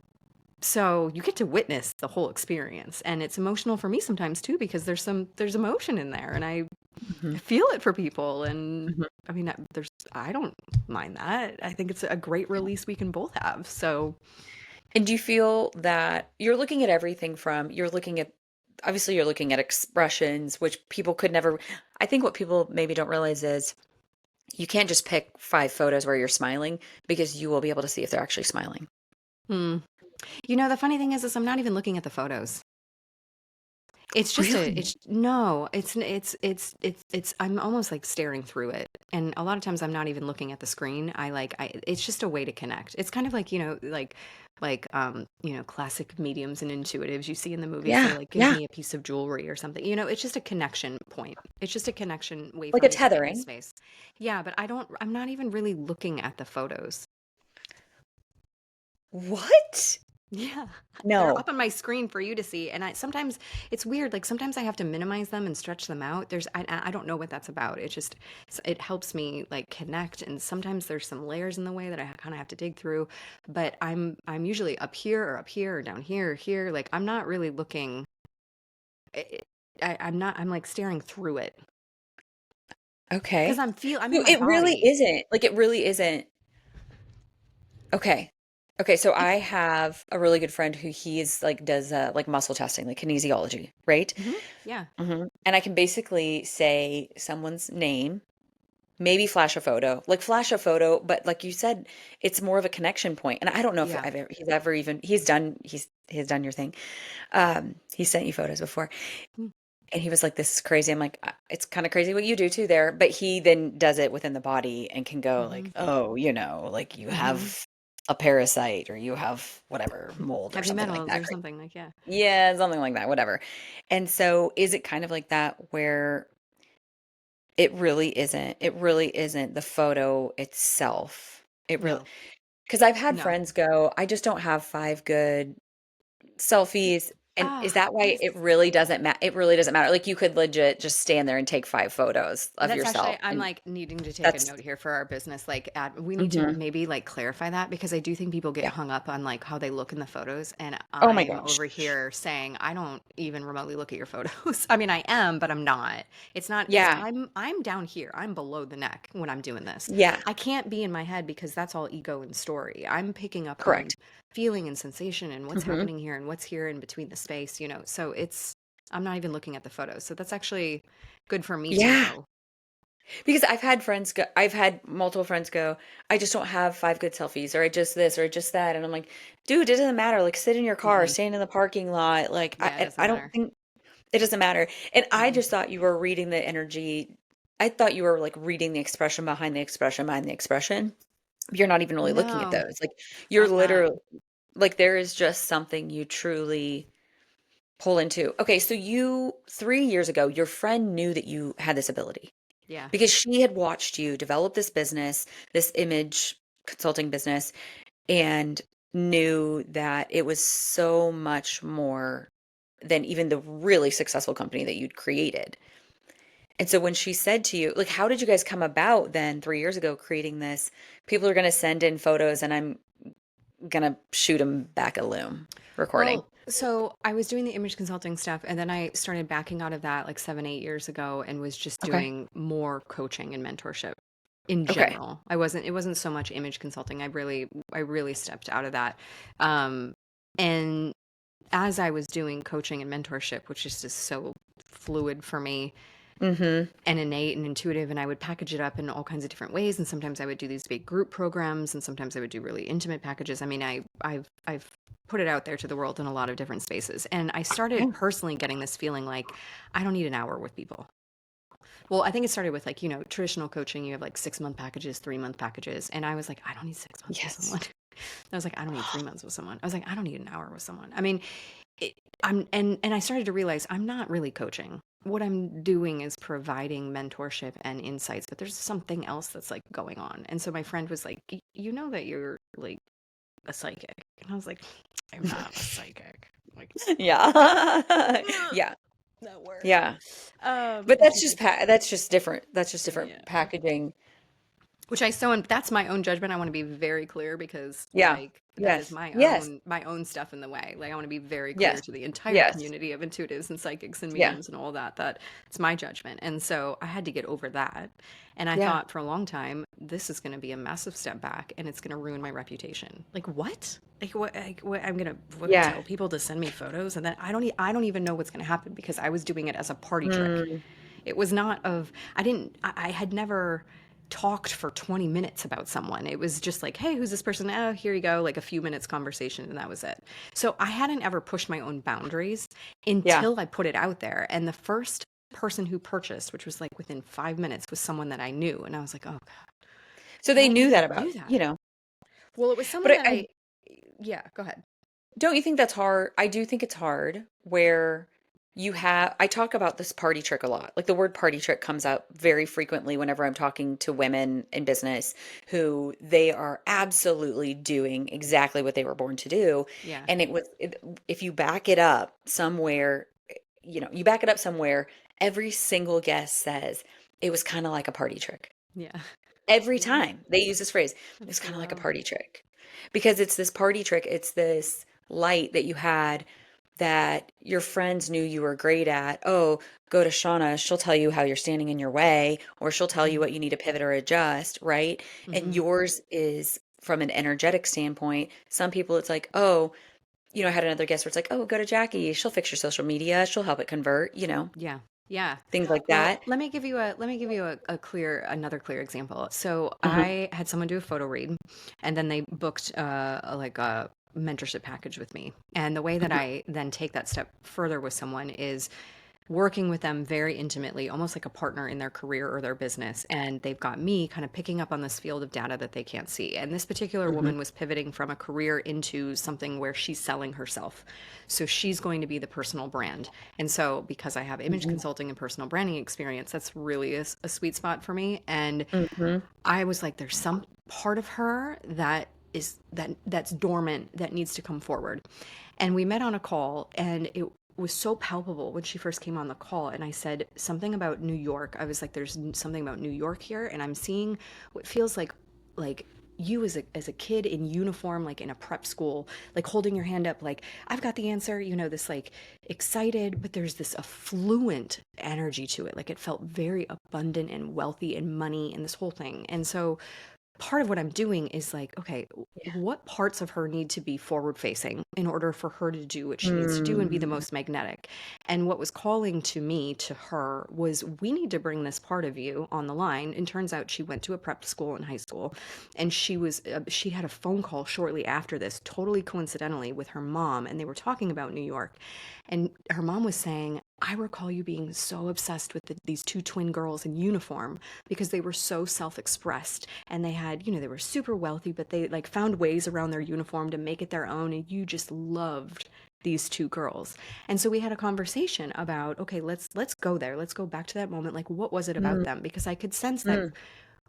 Speaker 2: so you get to witness the whole experience, and it's emotional for me sometimes too because there's emotion in there, and I
Speaker 1: Hmm.
Speaker 2: feel it for people, and
Speaker 1: Hmm.
Speaker 2: I mean, I don't mind that. I think it's a great release we can both have. So
Speaker 1: And do you feel that you're looking at, obviously you're looking at expressions, which people could never, I think what people maybe don't realize is you can't just pick 5 photos where you're smiling because you will be able to see if they're actually smiling.
Speaker 2: hmm. The funny thing is I'm not even looking at the photos. It's just
Speaker 1: Really?
Speaker 2: it's no, I'm almost like staring through it. And a lot of times I'm not even looking at the screen. It's just a way to connect. It's kind of like, classic mediums and intuitives you see in the movies say
Speaker 1: Yeah,
Speaker 2: like give
Speaker 1: yeah.
Speaker 2: me a piece of jewelry or something. It's just a connection point. It's just a connection way
Speaker 1: Like
Speaker 2: for
Speaker 1: a
Speaker 2: me to get in the
Speaker 1: tethering.
Speaker 2: space. Yeah, but I'm not even really looking at the photos.
Speaker 1: What?
Speaker 2: Yeah, they're
Speaker 1: No.
Speaker 2: up on my screen for you to see, and sometimes it's weird. Like sometimes I have to minimize them and stretch them out. I don't know what that's about. It helps me like connect, and sometimes there's some layers in the way that I kind of have to dig through. But I'm usually up here or down here or here. Like I'm not really looking. I, I'm not. I'm like staring through it because
Speaker 1: Okay.
Speaker 2: I'm in
Speaker 1: No,
Speaker 2: my
Speaker 1: it really
Speaker 2: body.
Speaker 1: isn't. Like it really isn't. Okay. Okay, so I
Speaker 2: It's
Speaker 1: have a really good friend who he is like does like muscle testing, like kinesiology, right?
Speaker 2: yeah.
Speaker 1: And I can basically say someone's name, maybe flash a photo, but like you said, it's more of a connection point. And I don't know if
Speaker 2: Yeah.
Speaker 1: he's ever even he's done your thing. He sent you photos before,
Speaker 2: Mm.
Speaker 1: and he was like, "This is crazy." I'm like, It's kind of crazy what you do too there." But he then does it within the body and can go
Speaker 2: Mm-hmm.
Speaker 1: like, "Oh, like you
Speaker 2: Mm-hmm.
Speaker 1: have a parasite or you have whatever mold or
Speaker 2: Heavy
Speaker 1: something like
Speaker 2: metals
Speaker 1: that."
Speaker 2: or something like yeah.
Speaker 1: Yeah, something like that, whatever. And so is it kind of like that where it really isn't the photo itself. It really,
Speaker 2: No.
Speaker 1: because I've had
Speaker 2: No.
Speaker 1: friends go, I just don't have 5 good selfies. And is
Speaker 2: Ah,
Speaker 1: that why it really doesn't matter? It really doesn't matter. Like you could legit just stand there and take 5 photos of
Speaker 2: that's
Speaker 1: yourself.
Speaker 2: actually, I'm
Speaker 1: And
Speaker 2: like needing to take a
Speaker 1: that's,
Speaker 2: note here for our business. Like, we need to
Speaker 1: mhm,
Speaker 2: maybe like clarify that because I do think people get
Speaker 1: yeah.
Speaker 2: hung up on like how they look in the photos. And
Speaker 1: Oh my
Speaker 2: I'm
Speaker 1: gosh.
Speaker 2: over here saying, I don't even remotely look at your photos. I mean, I am, but I'm not. It's not because
Speaker 1: Yeah.
Speaker 2: I'm down here. I'm below the neck when I'm doing this.
Speaker 1: Yeah.
Speaker 2: I can't be in my head because that's all ego and story. I'm picking up on
Speaker 1: Correct.
Speaker 2: feeling and sensation and what's
Speaker 1: Hmm.
Speaker 2: happening here and what's here in between the space, So I'm not even looking at the photos. So that's actually good for me to
Speaker 1: Yeah.
Speaker 2: know.
Speaker 1: Because I've had multiple friends go, I just don't have 5 good selfies, or I just this, or I just that. And I'm like, dude, it doesn't matter. Like, sit in your car,
Speaker 2: Mm-mm.
Speaker 1: stand in the parking lot. Like,
Speaker 2: Yeah, it doesn't
Speaker 1: I don't
Speaker 2: matter.
Speaker 1: think it doesn't matter. And I
Speaker 2: Mm-mm.
Speaker 1: just thought you were reading the energy. I thought you were like reading the expression behind the expression. You're not even really looking at
Speaker 2: No,
Speaker 1: those. Like, you're
Speaker 2: I'm not.
Speaker 1: literally, like, there is just something you truly pull into. Okay, so 3 years ago, your friend knew that you had this ability
Speaker 2: Yeah.
Speaker 1: because she had watched you develop this business, this image consulting business, and knew that it was so much more than even the really successful company that you'd created. And so when she said to you, like, how did you guys come about then 3 years ago creating this? People are going to send in photos and I'm going to shoot them back a loom recording.
Speaker 2: Well, so I was doing the image consulting stuff, and then I started backing out of that like 7, 8 years ago, and was just
Speaker 1: Okay.
Speaker 2: doing more coaching and mentorship in
Speaker 1: Okay.
Speaker 2: general. It wasn't so much image consulting. I really stepped out of that. Um, and as I was doing coaching and mentorship, which is just so fluid for me,
Speaker 1: Mm-hmm.
Speaker 2: and innate and intuitive, and I would package it up in all kinds of different ways, and sometimes I would do these big group programs, and sometimes I would do really intimate packages. I mean, I've put it out there to the world in a lot of different spaces, and I started
Speaker 1: Yeah.
Speaker 2: personally getting this feeling like I don't need an hour with people. Well, I think it started with like, traditional coaching. You have like 6 month packages, 3 month packages. And I was like, I don't need 6 months with
Speaker 1: Yes.
Speaker 2: someone. I was like, I don't need 3 months with someone. I was like, I don't need an hour with someone. I mean, and I started to realize I'm not really coaching. What I'm doing is providing mentorship and insights, but there's something else that's like going on. And so my friend was like, You know that you're like a psychic." And I was like, "I'm not a psychic." Like,
Speaker 1: Yeah.
Speaker 2: "Ugh,
Speaker 1: Yeah.
Speaker 2: that word.
Speaker 1: Yeah. But
Speaker 2: And she's like,
Speaker 1: that's just different. That's just different
Speaker 2: "Yeah."
Speaker 1: packaging.
Speaker 2: Which that's my own judgment. I want to be very clear because
Speaker 1: Yeah.
Speaker 2: like that is
Speaker 1: Yes. Yes.
Speaker 2: my own stuff in the way. Like I want to be very clear
Speaker 1: Yes.
Speaker 2: to the entire
Speaker 1: Yes.
Speaker 2: community of intuitives and psychics and
Speaker 1: Yeah.
Speaker 2: mediums and all that it's my judgment. And so I had to get over that. And I
Speaker 1: Yeah.
Speaker 2: thought for a long time, this is going to be a massive step back and it's going to ruin my reputation. Like what? What I'm going to
Speaker 1: Yeah.
Speaker 2: tell people to send me photos and then I don't even know what's going to happen because I was doing it as a party trick.
Speaker 1: Mm.
Speaker 2: It was not of, I had never talked for 20 minutes about someone. It was just like, hey, who's this person? Oh, here you go. Like a few minutes conversation, and that was it. So I hadn't ever pushed my own boundaries
Speaker 1: Yeah.
Speaker 2: until I put it out there. And the first person who purchased, which was like within 5 minutes, was someone that I knew. And I was like, oh, God,
Speaker 1: So
Speaker 2: I
Speaker 1: they
Speaker 2: don't
Speaker 1: knew
Speaker 2: need
Speaker 1: that
Speaker 2: to
Speaker 1: about,
Speaker 2: do that. Well, it was someone
Speaker 1: but
Speaker 2: that yeah, go ahead.
Speaker 1: don't you think that's hard? I do think it's hard where I talk about this party trick a lot. Like the word party trick comes up very frequently whenever I'm talking to women in business who they are absolutely doing exactly what they were born to do.
Speaker 2: Yeah.
Speaker 1: And if you back it up somewhere, you back it up somewhere, every single guest says it was kind of like a party trick.
Speaker 2: Yeah.
Speaker 1: Every
Speaker 2: Yeah.
Speaker 1: time they use this phrase, it was
Speaker 2: That's so
Speaker 1: kind of like a
Speaker 2: wild.
Speaker 1: party trick because it's this party trick. It's this light that you had that your friends knew you were great at. Oh, go to Shauna. She'll tell you how you're standing in your way, or she'll tell you what you need to pivot or adjust, right? And
Speaker 2: Mm-hmm.
Speaker 1: yours is from an energetic standpoint. Some people, it's like, oh, I had another guest where it's like, oh, go to Jackie. She'll fix your social media. She'll help it convert,
Speaker 2: Yeah. Yeah.
Speaker 1: things like
Speaker 2: Well,
Speaker 1: that.
Speaker 2: let me give you another clear example. So
Speaker 1: Hmm.
Speaker 2: I had someone do a photo read and then they booked like a mentorship package with me. And the way that
Speaker 1: Hmm.
Speaker 2: I then take that step further with someone is working with them very intimately, almost like a partner in their career or their business. And they've got me kind of picking up on this field of data that they can't see. And this particular
Speaker 1: Hmm.
Speaker 2: woman was pivoting from a career into something where she's selling herself. So she's going to be the personal brand. And so, because I have image
Speaker 1: Hmm.
Speaker 2: consulting and personal branding experience, that's really a sweet spot for me. And
Speaker 1: Hmm.
Speaker 2: I was like, there's some part of her that's dormant that needs to come forward. And we met on a call and it was so palpable when she first came on the call and I said something about New York. I was like, there's something about New York here and I'm seeing what feels like you as a kid in uniform, like in a prep school, like holding your hand up, like I've got the answer, this like excited, but there's this affluent energy to it. Like it felt very abundant and wealthy and money and this whole thing. And so part of what I'm doing is like, okay,
Speaker 1: Yeah.
Speaker 2: what parts of her need to be forward facing in order for her to do what she needs to do and be the
Speaker 1: Mm.
Speaker 2: most magnetic? And what was calling to me, to her, was we need to bring this part of you on the line. And turns out she went to a prep school in high school and she had a phone call shortly after this, totally coincidentally, with her mom. And they were talking about New York. And her mom was saying, I recall you being so obsessed with these two twin girls in uniform because they were so self-expressed and they had, they were super wealthy, but they like found ways around their uniform to make it their own. And you just loved these two girls. And so we had a conversation about, okay, let's go there. Let's go back to that moment. Like, what was it about
Speaker 1: Mm.
Speaker 2: them? Because I could sense that
Speaker 1: Mm.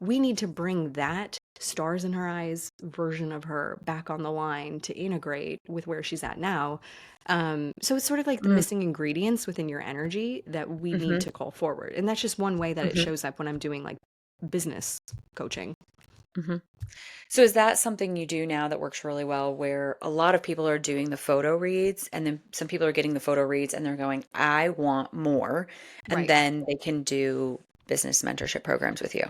Speaker 2: we need to bring that stars in her eyes version of her back on the line to integrate with where she's at now. So it's sort of like the
Speaker 1: Mm.
Speaker 2: missing ingredients within your energy that we need
Speaker 1: Mhm.
Speaker 2: to call forward. And that's just one way that it
Speaker 1: Mhm.
Speaker 2: shows up when I'm doing like business coaching.
Speaker 1: Mhm. So is that something you do now that works really well where a lot of people are doing the photo reads and then some people are getting the photo reads and they're going, I want more. And
Speaker 2: Right.
Speaker 1: then they can do business mentorship programs with you.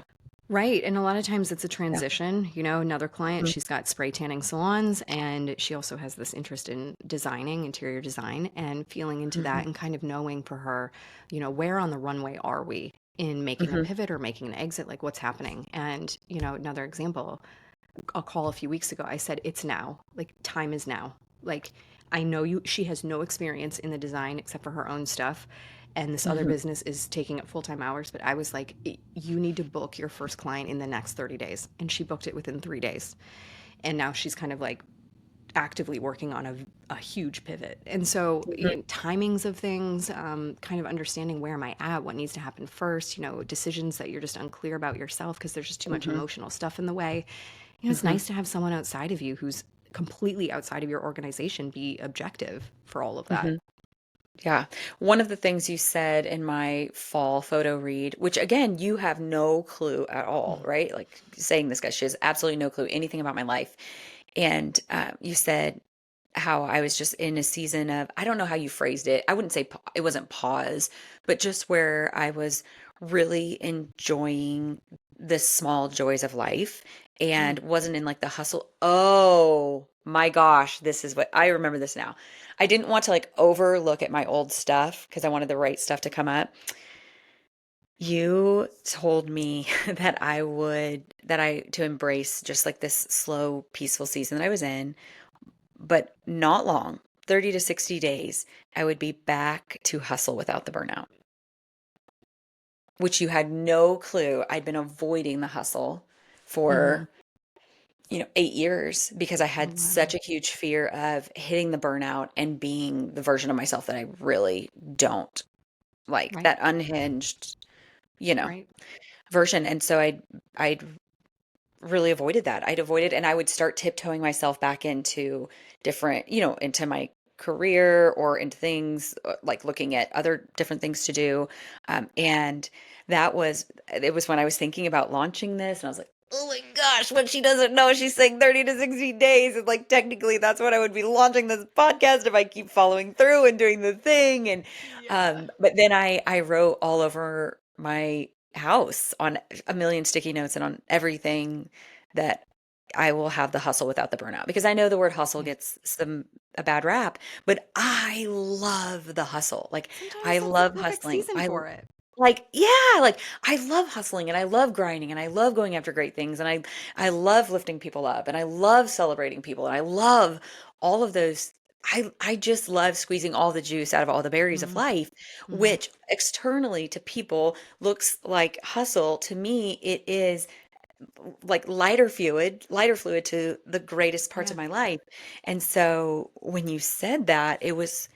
Speaker 2: Right. And a lot of times it's a
Speaker 1: Yeah.
Speaker 2: transition. Another client,
Speaker 1: Mhm.
Speaker 2: she's got spray tanning salons and she also has this interest in designing, interior design, and feeling into that
Speaker 1: Mhm.
Speaker 2: and kind of knowing for her, where on the runway are we in making a
Speaker 1: Mhm.
Speaker 2: pivot or making an exit? Like what's happening? And, another example, a call a few weeks ago, I said, it's now. Like time is now. Like I know she has no experience in the design except for her own stuff. And this other
Speaker 1: Mhm.
Speaker 2: business is taking up full-time hours. But I was like, you need to book your first client in the next 30 days. And she booked it within 3 days. And now she's kind of like actively working on a huge pivot. And so,
Speaker 1: Mhm.
Speaker 2: timings of things, kind of understanding where am I at, what needs to happen first, decisions that you're just unclear about yourself because there's just too much
Speaker 1: Mhm.
Speaker 2: emotional stuff in the way. It's
Speaker 1: Mhm.
Speaker 2: nice to have someone outside of you who's completely outside of your organization be objective for all of that.
Speaker 1: Mhm. Yeah. One of the things you said in my fall photo read, which again, you have no clue at all, right? Like saying this guy, she has absolutely no clue anything about my life. And you said how I was just in a season of, I don't know how you phrased it. I wouldn't say it wasn't pause, but just where I was really enjoying the small joys of life and
Speaker 2: Mm.
Speaker 1: wasn't in like the hustle. Oh my gosh, this is what I remember this now. I didn't want to like overlook at my old stuff because I wanted the right stuff to come up. You told me to embrace just like this slow, peaceful season that I was in, but not long, 30 to 60 days, I would be back to hustle without the burnout, which you had no clue. I'd been avoiding the hustle
Speaker 2: Hmm.
Speaker 1: for, 8 years because I
Speaker 2: Oh,
Speaker 1: had
Speaker 2: wow.
Speaker 1: such a huge fear of hitting the burnout and being the version of myself that I really don't like,
Speaker 2: Right.
Speaker 1: that unhinged, you know,
Speaker 2: Right.
Speaker 1: version. And so I'd really avoided that. I'd avoided, and I would start tiptoeing myself back into different, into my career or into things like looking at other different things to do. And it was when I was thinking about launching this, and I was like, oh my gosh, what she doesn't know, she's saying 30 to 60 days. And like, technically, that's what I would be launching this podcast if I keep following through and doing the thing. And,
Speaker 2: Yeah.
Speaker 1: but then I wrote all over my house on a million sticky notes and on everything that I will have the hustle without the burnout, because I know the word hustle
Speaker 2: Yeah.
Speaker 1: gets a bad rap, but I love the hustle. Like
Speaker 2: Sometimes
Speaker 1: I
Speaker 2: that's the
Speaker 1: love
Speaker 2: perfect
Speaker 1: hustling.
Speaker 2: season for it.
Speaker 1: Yeah, like I love hustling and I love grinding and I love going after great things and I love lifting people up and I love celebrating people and I love all of those. I just love squeezing all the juice out of all the berries of
Speaker 2: Mm.
Speaker 1: life,
Speaker 2: Hmm.
Speaker 1: which externally to people looks like hustle. To me, it is like lighter fluid to the greatest parts
Speaker 2: Yeah.
Speaker 1: of my life. And so when you said that, it was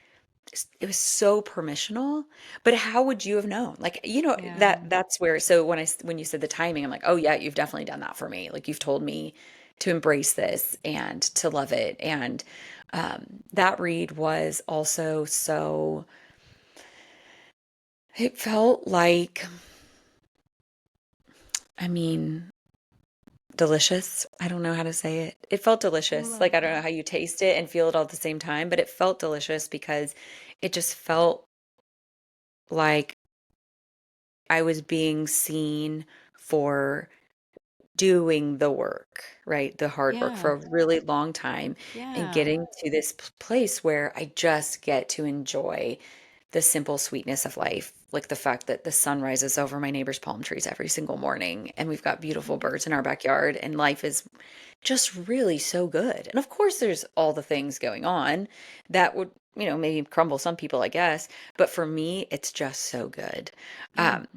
Speaker 1: so permissional. But how would you have known? Like,
Speaker 2: Yeah.
Speaker 1: that's where, so when you said the timing, I'm like, oh yeah, you've definitely done that for me. Like you've told me to embrace this and to love it. And that read was also so, it felt like, I mean, delicious. I don't know how to say it. It felt
Speaker 2: I
Speaker 1: delicious.
Speaker 2: love
Speaker 1: Like, I don't know
Speaker 2: that.
Speaker 1: how you taste it and feel it all at the same time, but it felt delicious because it just felt like I was being seen for doing the work, right? The hard work for
Speaker 2: Yeah.
Speaker 1: a really long time and
Speaker 2: Yeah.
Speaker 1: getting to this place where I just get to enjoy the simple sweetness of life, like the fact that the sun rises over my neighbor's palm trees every single morning and we've got beautiful
Speaker 2: Mhm.
Speaker 1: birds in our backyard and life is just really so good. And of course there's all the things going on that would, maybe crumble some people, I guess, but for me it's just so good.
Speaker 2: Yeah.
Speaker 1: Um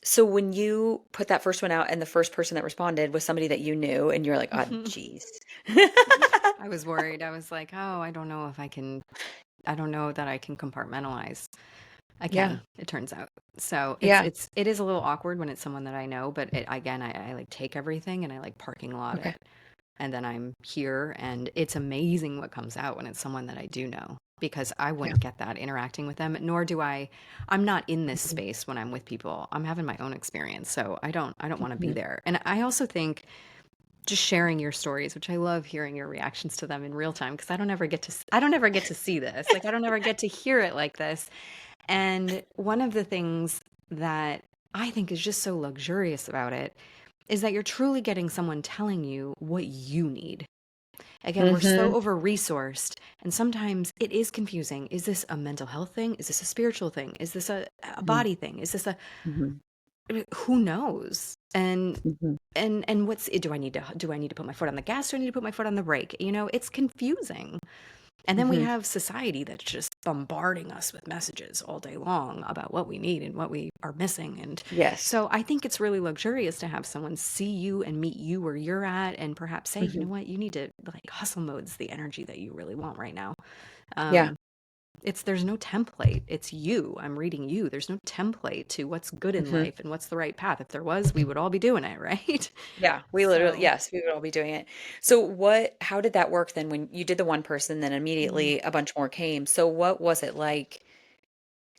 Speaker 1: so when you put that first one out and the first person that responded was somebody that you knew and you're like, "Oh, geez."
Speaker 2: I was worried. I was like, oh, I don't know that I can compartmentalize. I
Speaker 1: Yeah.
Speaker 2: can, it turns out. So
Speaker 1: Yeah.
Speaker 2: it is a little awkward when it's someone that I know, but I like take everything and I like parking lot
Speaker 1: Okay.
Speaker 2: it. And then I'm here and it's amazing what comes out when it's someone that I do know because I
Speaker 1: Yeah.
Speaker 2: wouldn't get that interacting with them, nor do I'm not in this
Speaker 1: Mhm.
Speaker 2: space when I'm with people. I'm having my own experience. So I don't want to be
Speaker 1: Mhm.
Speaker 2: there. And I also think just sharing your stories, which I love hearing your reactions to them in real time because I don't ever get to see this. Like I don't ever get to hear it like this. And one of the things that I think is just so luxurious about it is that you're truly getting someone telling you what you need. Again, we're so
Speaker 1: Mhm.
Speaker 2: over resourced, and sometimes it is confusing. Is this a mental health thing? Is this a spiritual thing? Is this a
Speaker 1: Mhm.
Speaker 2: body thing? Is this a
Speaker 1: Mhm.
Speaker 2: who knows?
Speaker 1: Mhm.
Speaker 2: And what's do I need to put my foot on the gas? Do I need to put my foot on the brake? You know, it's confusing. And then we
Speaker 1: Mhm.
Speaker 2: have society that's just bombarding us with messages all day long about what we need and what we are missing. And
Speaker 1: Yes.
Speaker 2: so I think it's really luxurious to have someone see you and meet you where you're at and perhaps say, you know
Speaker 1: Mhm.
Speaker 2: what, you need to like hustle mode's the energy that you really want right now.
Speaker 1: Yeah.
Speaker 2: Um, there's no template. It's you. I'm reading you. There's no template to what's good in
Speaker 1: Mhm.
Speaker 2: life and what's the right path. If there was, we would all be doing it, right?
Speaker 1: Yeah, we literally,
Speaker 2: So,
Speaker 1: yes, we would all be doing it. So how did that work then when you did the one person, then
Speaker 2: mhm.
Speaker 1: immediately a bunch more came? So what was it like?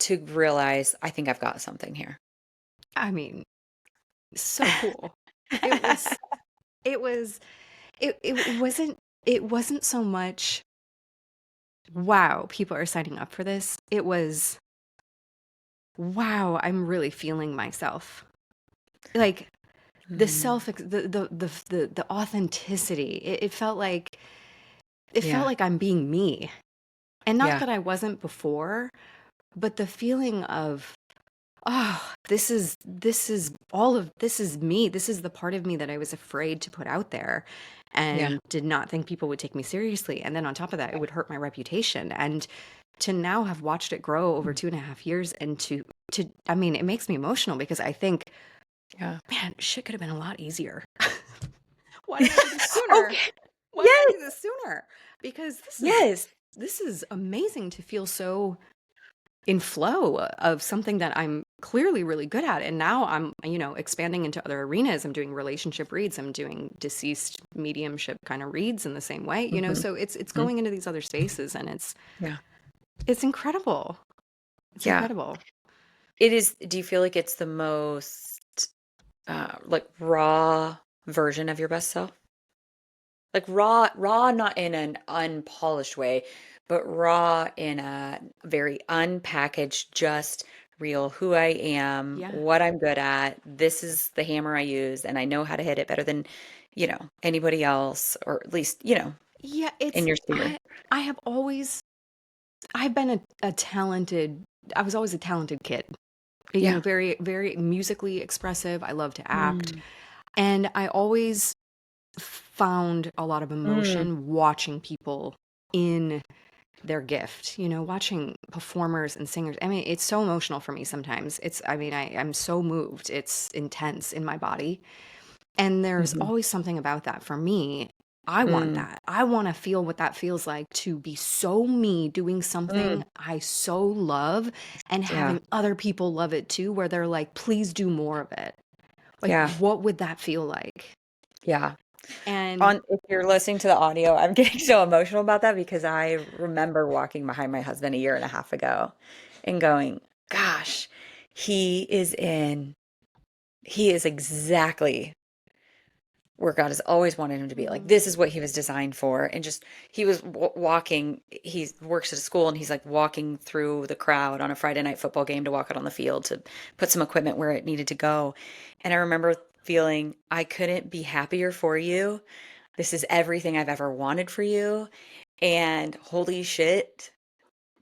Speaker 1: to realize I think I've got something here?
Speaker 2: I mean, so cool. It was it was it wasn't so much, wow, people are signing up for this. It was, wow, I'm really feeling myself. Like the
Speaker 1: Mm,
Speaker 2: self the authenticity. It felt like I'm being me. And not
Speaker 1: yeah,
Speaker 2: that I wasn't before, but the feeling of, oh, this is me. This is the part of me that I was afraid to put out there
Speaker 1: yeah.
Speaker 2: and did not think people would take me seriously. And then on top of that, it would hurt my reputation. And to now have watched it grow over 2.5 years, and to I mean, it makes me emotional because I think,
Speaker 1: Yeah.
Speaker 2: man, shit could have been a lot easier. Why didn't I do this sooner?
Speaker 1: Okay.
Speaker 2: Why didn't I
Speaker 1: Yes.
Speaker 2: do this sooner? Because
Speaker 1: Yes.
Speaker 2: this is amazing to feel so in flow of something that I'm clearly really good at. And now I'm, expanding into other arenas. I'm doing relationship reads. I'm doing deceased mediumship kind of reads in the same way,
Speaker 1: Hmm.
Speaker 2: so it's
Speaker 1: Hmm.
Speaker 2: going into these other spaces, and
Speaker 1: Yeah.
Speaker 2: it's incredible. It's
Speaker 1: Yeah.
Speaker 2: incredible.
Speaker 1: It is. Do you feel like it's the most like raw version of your best self? Like raw, not in an unpolished way, but raw in a very unpackaged, just real who I am,
Speaker 2: Yeah.
Speaker 1: what I'm good at. This is the hammer I use, and I know how to hit it better than, anybody else, or at least,
Speaker 2: Yeah,
Speaker 1: in
Speaker 2: it's
Speaker 1: your sphere.
Speaker 2: I have always I've been a talented I was always a talented kid.
Speaker 1: Yeah.
Speaker 2: Very, very musically expressive. I love to act.
Speaker 1: Mm.
Speaker 2: And I always found a lot of
Speaker 1: Mm.
Speaker 2: emotion watching people in their gift, watching performers and singers. I mean, it's so emotional for me sometimes. I'm so moved. It's intense in my body. And there's
Speaker 1: Hmm.
Speaker 2: always something about that for me. I want
Speaker 1: Mm.
Speaker 2: that. I want to feel what that feels like, to be so me doing
Speaker 1: Mm.
Speaker 2: something I so love, and
Speaker 1: Yeah.
Speaker 2: having other people love it too, where they're like, please do more of it. Like,
Speaker 1: Yeah.
Speaker 2: what would that feel like?
Speaker 1: Yeah.
Speaker 2: And
Speaker 1: On If you're listening to the audio, I'm getting so emotional about that because I remember walking behind my husband a year and a half ago and going, gosh, he is in, he is exactly where God has always wanted him to be. Like,
Speaker 2: Mhm.
Speaker 1: this is what he was designed for. And just, he was walking, he works at a school and he's like walking through the crowd on a Friday night football game to walk out on the field to put some equipment where it needed to go. And I remember feeling, I couldn't be happier for you. This is everything I've ever wanted for you. And holy shit,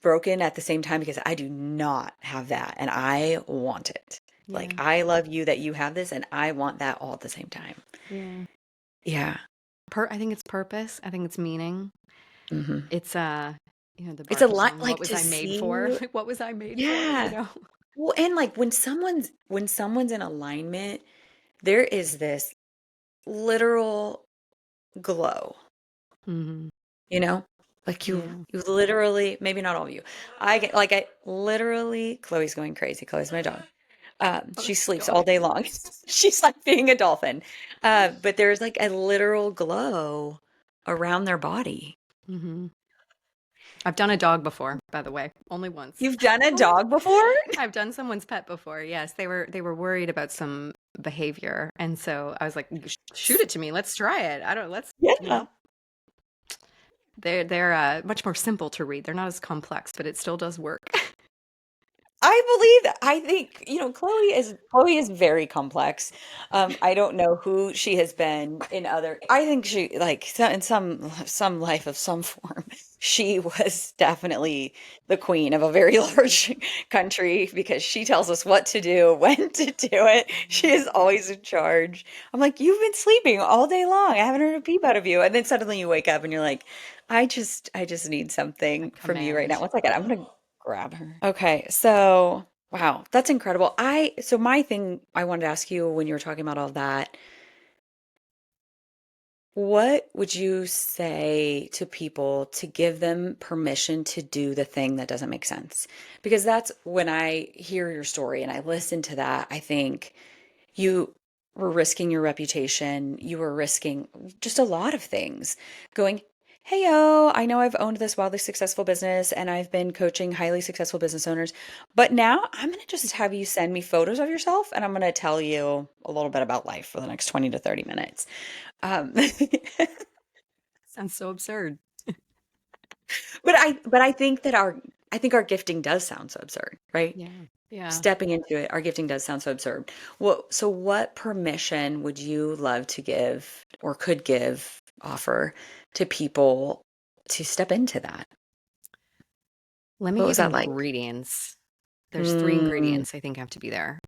Speaker 1: broken at the same time because I do not have that and I want it. Like,
Speaker 2: yeah,
Speaker 1: I love you that you have this and I want that all at the same time.
Speaker 2: yeah.
Speaker 1: Yeah.
Speaker 2: I think it's purpose. I think it's meaning.
Speaker 1: Hmm.
Speaker 2: It's the
Speaker 1: It's a
Speaker 2: Barton
Speaker 1: lot
Speaker 2: song,
Speaker 1: like
Speaker 2: "What was
Speaker 1: to
Speaker 2: I made for?"
Speaker 1: see.
Speaker 2: Like, what was I made for?
Speaker 1: Yeah. Well, and like when someone's in alignment, there is this literal glow,
Speaker 2: Hmm.
Speaker 1: you know? Like
Speaker 2: Yeah.
Speaker 1: you literally, maybe not all of you. I literally, Chloe's going crazy. Chloe's my dog.
Speaker 2: Oh,
Speaker 1: She
Speaker 2: that's a
Speaker 1: sleeps
Speaker 2: dog.
Speaker 1: all day long. She's like being a dolphin. But there's like a literal glow around their body.
Speaker 2: Hmm. I've done a dog before, by the way, only once.
Speaker 1: You've done a
Speaker 2: Only
Speaker 1: dog before?
Speaker 2: I've done someone's pet before. Yes, they were worried about some behavior, and so I was like, Shoot it to me. Let's try it. I don't. Let's you
Speaker 1: Yeah.
Speaker 2: know." They're much more simple to read. They're not as complex, but it still does work.
Speaker 1: I believe that. I think, Chloe is very complex. I don't know who she has been in other. I think she, like, in some life of some form, she was definitely the queen of a very large country because she tells us what to do, when to do it. She is always in charge. I'm like, you've been sleeping all day long. I haven't heard a peep out of you. And then suddenly you wake up and you're like, I just need
Speaker 2: I
Speaker 1: something from you right now.
Speaker 2: command.
Speaker 1: One second, I'm gonna grab her. Okay, so wow, that's incredible. So my thing I wanted to ask you when you were talking about all that, what would you say to people to give them permission to do the thing that doesn't make sense? Because that's when I hear your story and I listen to that, I think you were risking your reputation, you were risking just a lot of things, going, Hey yo, I know I've owned this wildly successful business and I've been coaching highly successful business owners, but now I'm going to just have you send me photos of yourself and I'm going to tell you a little bit about life for the next 20 to 30 minutes. Um,
Speaker 2: Sounds so absurd.
Speaker 1: but I think that I think our gifting does sound so absurd, right?
Speaker 2: Yeah. Yeah.
Speaker 1: Stepping into it, our gifting does sound so absurd. So what permission would you love to give or could give, offer to people to step into that?
Speaker 2: Let me
Speaker 1: What was
Speaker 2: give
Speaker 1: that like?
Speaker 2: ingredients. There's three
Speaker 1: Mm,
Speaker 2: ingredients I think have to be there.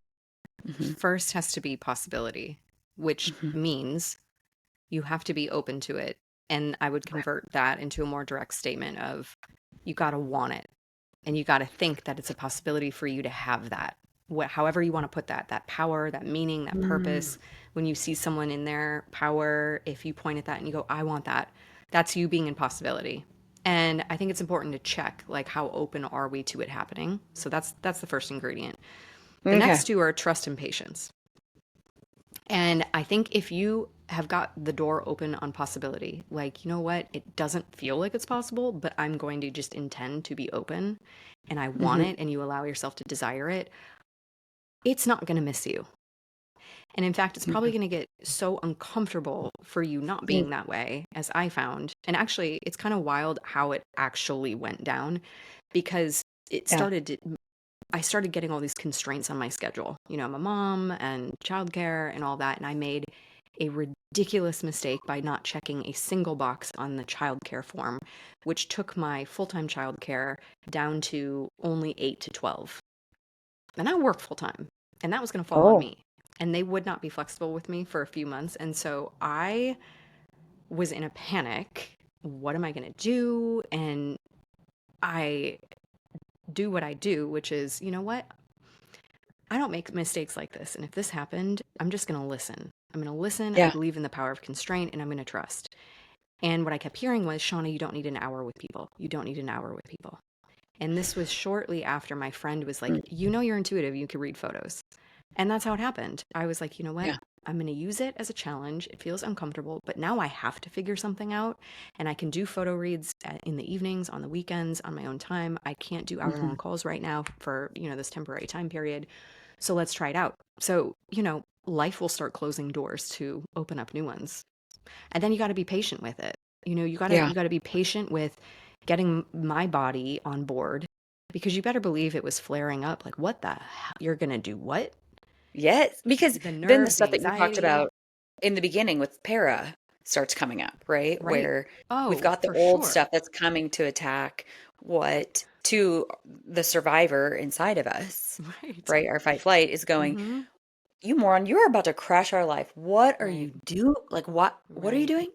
Speaker 1: mhm,
Speaker 2: First has to be possibility, which
Speaker 1: mhm.
Speaker 2: means you have to be open to it. And I would
Speaker 1: Right.
Speaker 2: convert that into a more direct statement of you got to want it and you got to think that it's a possibility for you to have that. However you want to put that power, that meaning, that
Speaker 1: Mm,
Speaker 2: purpose. When you see someone in their power, if you point at that and you go, I want that, that's you being in possibility. And I think it's important to check like how open are we to it happening. So that's the first ingredient. The
Speaker 1: okay.
Speaker 2: next two are trust and patience. And I think if you have got the door open on possibility, like, you know what, it doesn't feel like it's possible, but I'm going to just intend to be open and I want
Speaker 1: Hmm.
Speaker 2: it, and you allow yourself to desire it, it's not going to miss you. And in fact, it's probably
Speaker 1: Hmm.
Speaker 2: going to get so uncomfortable for you not being that way, as I found. And actually, it's kind of wild how it actually went down because it
Speaker 1: Yeah.
Speaker 2: started to, I started getting all these constraints on my schedule. You know, I'm a mom and childcare and all that. And I made a ridiculous mistake by not checking a single box on the childcare form, which took my full time childcare down to only 8 to 12. And I work full time, and that was going to fall on
Speaker 1: Oh.
Speaker 2: me. And they would not be flexible with me for a few months. And so I was in a panic. What am I going to do? And I do what I do, which is, you know what? I don't make mistakes like this. And if this happened, I'm just going to listen. I'm going to listen. I
Speaker 1: Yeah.
Speaker 2: believe in the power of constraint and I'm going to trust. And what I kept hearing was, Shauna, you don't need an hour with people. You don't need an hour with people. And this was shortly after my friend was like,
Speaker 1: Mm,
Speaker 2: you know, you're intuitive. You can read photos. And that's how it happened. I was like, you know what?
Speaker 1: yeah.
Speaker 2: I'm going to use it as a challenge. It feels uncomfortable, but now I have to figure something out. And I can do photo reads in the evenings, on the weekends, on my own time. I can't do
Speaker 1: Hmm.
Speaker 2: hour-long calls right now for, this temporary time period. So let's try it out. So, life will start closing doors to open up new ones. And then you got to be patient with it.
Speaker 1: Yeah.
Speaker 2: You got to be patient with getting my body on board because you better believe it was flaring up like what the hell? You're going to do what?
Speaker 1: Yes. Because
Speaker 2: The
Speaker 1: then the
Speaker 2: nerves, the
Speaker 1: stuff that you talked
Speaker 2: anxiety,
Speaker 1: about in the beginning with para starts coming up, right?
Speaker 2: right?
Speaker 1: Where we've
Speaker 2: Oh,
Speaker 1: got the
Speaker 2: for
Speaker 1: old
Speaker 2: sure.
Speaker 1: stuff that's coming to attack what to the survivor inside of us,
Speaker 2: Right.
Speaker 1: right? Our fight flight is going,
Speaker 2: Mhm.
Speaker 1: you moron, you're about to crash our life. What are
Speaker 2: Right.
Speaker 1: you doing? Like what are you
Speaker 2: Right.
Speaker 1: doing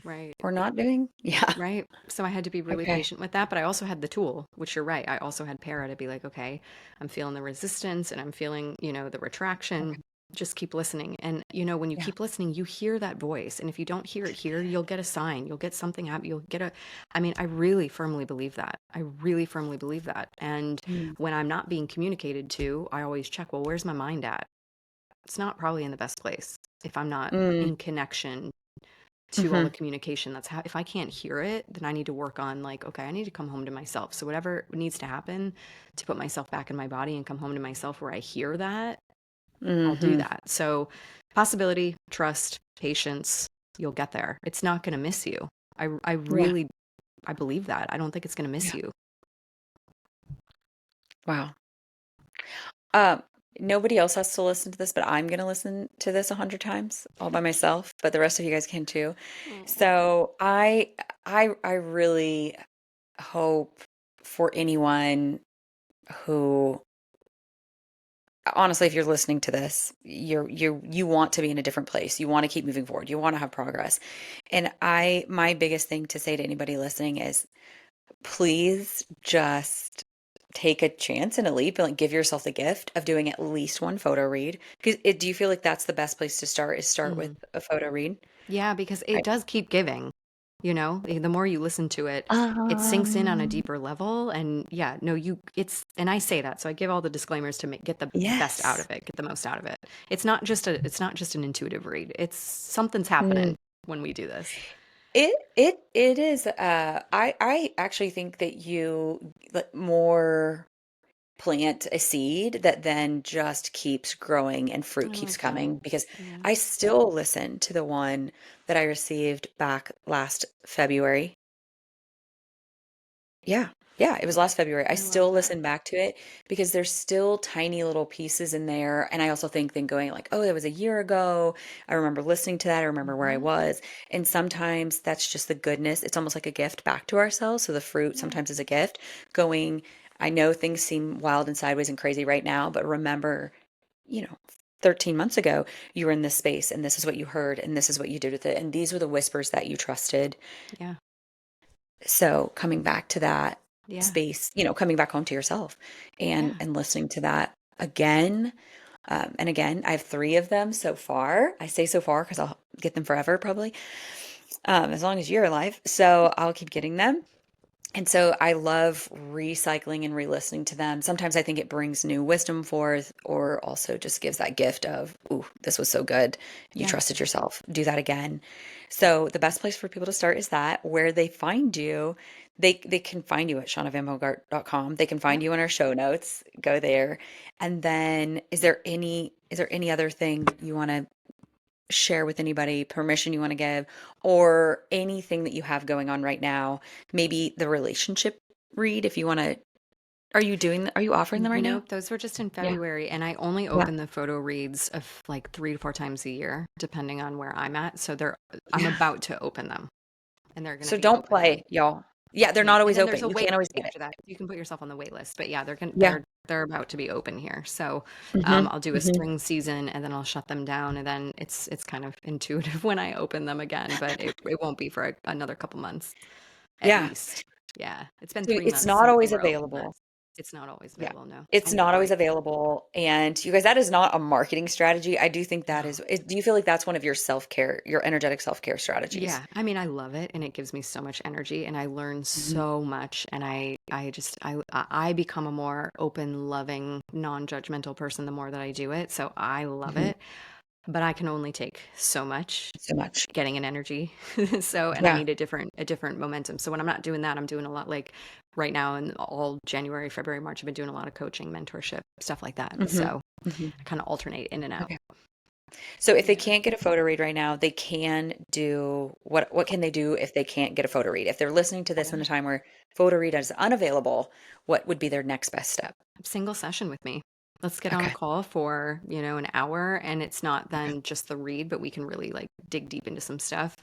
Speaker 2: Right.
Speaker 1: or not doing? Yeah.
Speaker 2: Right. So I had to be really
Speaker 1: Okay.
Speaker 2: patient with that, but I also had the tool, which you're right. I also had para to be like, okay, I'm feeling the resistance and I'm feeling, the retraction.
Speaker 1: Okay.
Speaker 2: Just keep listening. And, when you
Speaker 1: Yeah.
Speaker 2: keep listening, you hear that voice. And if you don't hear it here, you'll get a sign. You'll get something out. I mean, I really firmly believe that. I really firmly believe that. And
Speaker 1: Mm.
Speaker 2: when I'm not being communicated to, I always check, well, where's my mind at? It's not probably in the best place if I'm not
Speaker 1: Mm.
Speaker 2: in connection to all the
Speaker 1: Hmm.
Speaker 2: communication if I can't hear it, then I need to work on like, okay, I need to come home to myself. So whatever needs to happen to put myself back in my body and come home to myself where I hear that, I'll do
Speaker 1: Hmm.
Speaker 2: that. So possibility, trust, patience, you'll get there. It's not going to miss you. I
Speaker 1: Yeah.
Speaker 2: really, I believe that. I don't think it's going to miss
Speaker 1: Yeah.
Speaker 2: you.
Speaker 1: Wow. Um, Nobody else has to listen to this, but I'm gonna listen to this 100 times all by myself, but the rest of you guys can too.
Speaker 2: Oh.
Speaker 1: So I really hope for anyone who honestly, if you're listening to this, you want to be in a different place. You want to keep moving forward. You want to have progress. And my biggest thing to say to anybody listening is please just take a chance and a leap and like give yourself the gift of doing at least one photo read. Because do you feel like that's the best place to start is start with
Speaker 2: Mhm.
Speaker 1: a photo read?
Speaker 2: Yeah, because it
Speaker 1: Right.
Speaker 2: does keep giving. The more you listen to it, it sinks in on a
Speaker 1: Um,
Speaker 2: deeper level. And yeah, no, and I say that, so I give all the disclaimers to get the best out
Speaker 1: yes.
Speaker 2: of it, get the most out of it. It's not just an intuitive read. It's something's
Speaker 1: Mm.
Speaker 2: happening when we do this.
Speaker 1: It is. I actually think that you more plant a seed that then just keeps growing and
Speaker 2: I
Speaker 1: fruit keeps
Speaker 2: like that.
Speaker 1: coming because
Speaker 2: Yeah.
Speaker 1: I still listen to the one that I received back last February. Yeah. Yeah, it was last February. I
Speaker 2: I love
Speaker 1: still
Speaker 2: that.
Speaker 1: listen back to it because there's still tiny little pieces in there. And I also think then going like, oh, that was a year ago. I remember listening to that. I remember where I
Speaker 2: Hmm.
Speaker 1: was. And sometimes that's just the goodness. It's almost like a gift back to ourselves. So the fruit
Speaker 2: Yeah.
Speaker 1: sometimes is a gift going, I know things seem wild and sideways and crazy right now, but remember, you know, 13 months ago, you were in this space and this is what you heard and this is what you did with it. And these were the whispers that you trusted.
Speaker 2: Yeah.
Speaker 1: So coming back to that
Speaker 2: Yeah.
Speaker 1: space, coming back home to yourself and
Speaker 2: Yeah.
Speaker 1: and listening to that again. And again, I have three of them so far. I say so far because I'll get them forever probably, as long as you're alive. So I'll keep getting them. And so I love recycling and re-listening to them. Sometimes I think it brings new wisdom forth, or also just gives that gift of, ooh, this was so good. You
Speaker 2: Yeah.
Speaker 1: trusted yourself. Do that again. So the best place for people to start is that where they find you. They can find you at shaunavanbogart.com. They can find
Speaker 2: Yep.
Speaker 1: you in our show notes. Go there. And then is there any other thing you want to share with anybody, permission you want to give, or anything that you have going on right now? Maybe the relationship read if you want to. Are you offering them right now?
Speaker 2: Nope, those were just in
Speaker 1: Yeah.
Speaker 2: February, and I only
Speaker 1: Yeah.
Speaker 2: open the photo reads of like 3 to 4 times a year, depending on where I'm at. So I'm
Speaker 1: Yeah.
Speaker 2: about to open them, and they're going to
Speaker 1: So
Speaker 2: be
Speaker 1: don't
Speaker 2: open.
Speaker 1: play, y'all. Yeah, they're
Speaker 2: Yeah,
Speaker 1: not
Speaker 2: and
Speaker 1: always
Speaker 2: then there's
Speaker 1: open.
Speaker 2: a
Speaker 1: You
Speaker 2: wait
Speaker 1: can't always get it.
Speaker 2: after that. You can put yourself on the wait list, but yeah,
Speaker 1: Yeah.
Speaker 2: they're about to be open here. So
Speaker 1: Hmm.
Speaker 2: I'll do a
Speaker 1: Hmm.
Speaker 2: spring season, and then I'll shut them down, and then it's kind of intuitive when I open them again, but it won't be for another couple months at
Speaker 1: Yeah.
Speaker 2: least. Yeah, it's been
Speaker 1: So
Speaker 2: three
Speaker 1: it's
Speaker 2: months
Speaker 1: not
Speaker 2: since they
Speaker 1: always
Speaker 2: were open, but
Speaker 1: available.
Speaker 2: it's not always
Speaker 1: Yeah.
Speaker 2: available. No, I
Speaker 1: It's
Speaker 2: know,
Speaker 1: not always
Speaker 2: right?
Speaker 1: available. And you guys, that is not a marketing strategy. I do think that
Speaker 2: No.
Speaker 1: do you feel like that's one of your self-care, your energetic self-care strategies?
Speaker 2: Yeah, I mean, I love it and it gives me so much energy and I learn
Speaker 1: Hmm.
Speaker 2: so much and I become a more open, loving, non-judgmental person the more that I do it. So I love
Speaker 1: Hmm.
Speaker 2: it, but I can only take so much
Speaker 1: So much.
Speaker 2: getting an energy. So, and I
Speaker 1: Yeah.
Speaker 2: need a different momentum. So when I'm not doing that, I'm doing a lot like right now in all January, February, March, I've been doing a lot of coaching, mentorship, stuff like that.
Speaker 1: Hmm.
Speaker 2: So
Speaker 1: Hmm.
Speaker 2: I kind of alternate in and out.
Speaker 1: Okay. So if they
Speaker 2: Yeah.
Speaker 1: can't get a photo read right now, they can do what can they do if they can't get a photo read? If they're listening to this in
Speaker 2: Yeah.
Speaker 1: a time where photo read is unavailable, what would be their next best step?
Speaker 2: Single session with me. Let's get on a
Speaker 1: Okay.
Speaker 2: call for, an hour and it's not
Speaker 1: Okay.
Speaker 2: then just the read, but we can really like dig deep into some stuff.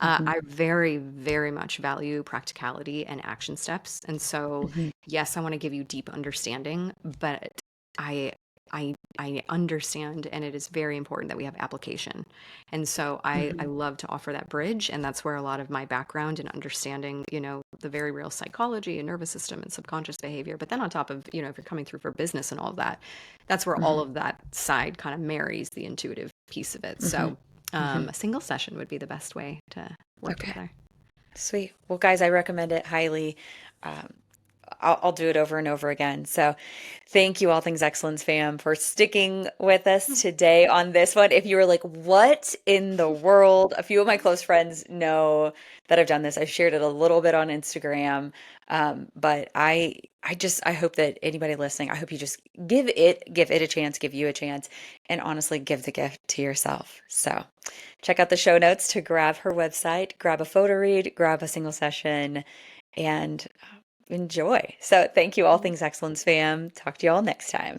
Speaker 1: Hmm.
Speaker 2: I very, very much value practicality and action steps. And so,
Speaker 1: Hmm.
Speaker 2: yes, I want to give you deep understanding, but I I understand and it is very important that we have application. And so I
Speaker 1: Hmm.
Speaker 2: love to offer that bridge and that's where a lot of my background and understanding, the very real psychology and nervous system and subconscious behavior. But then on top of, if you're coming through for business and all of that, that's where all
Speaker 1: Hmm.
Speaker 2: of that side kind of marries the intuitive piece of it.
Speaker 1: Hmm.
Speaker 2: So
Speaker 1: Hmm.
Speaker 2: a single session would be the best way to work
Speaker 1: Okay.
Speaker 2: together.
Speaker 1: Sweet. Well, guys, I recommend it highly. Um, I'll do it over and over again. So thank you, All Things Excellence fam, for sticking with us today on this one. If you were like, what in the world? A few of my close friends know that I've done this. I've shared it a little bit on Instagram. But I hope that anybody listening, I hope you just give it a chance, give you a chance, and honestly give the gift to yourself. So check out the show notes to grab her website, grab a photo read, grab a single session, and enjoy. So thank you, All Things Excellence fam. Talk to you all next time.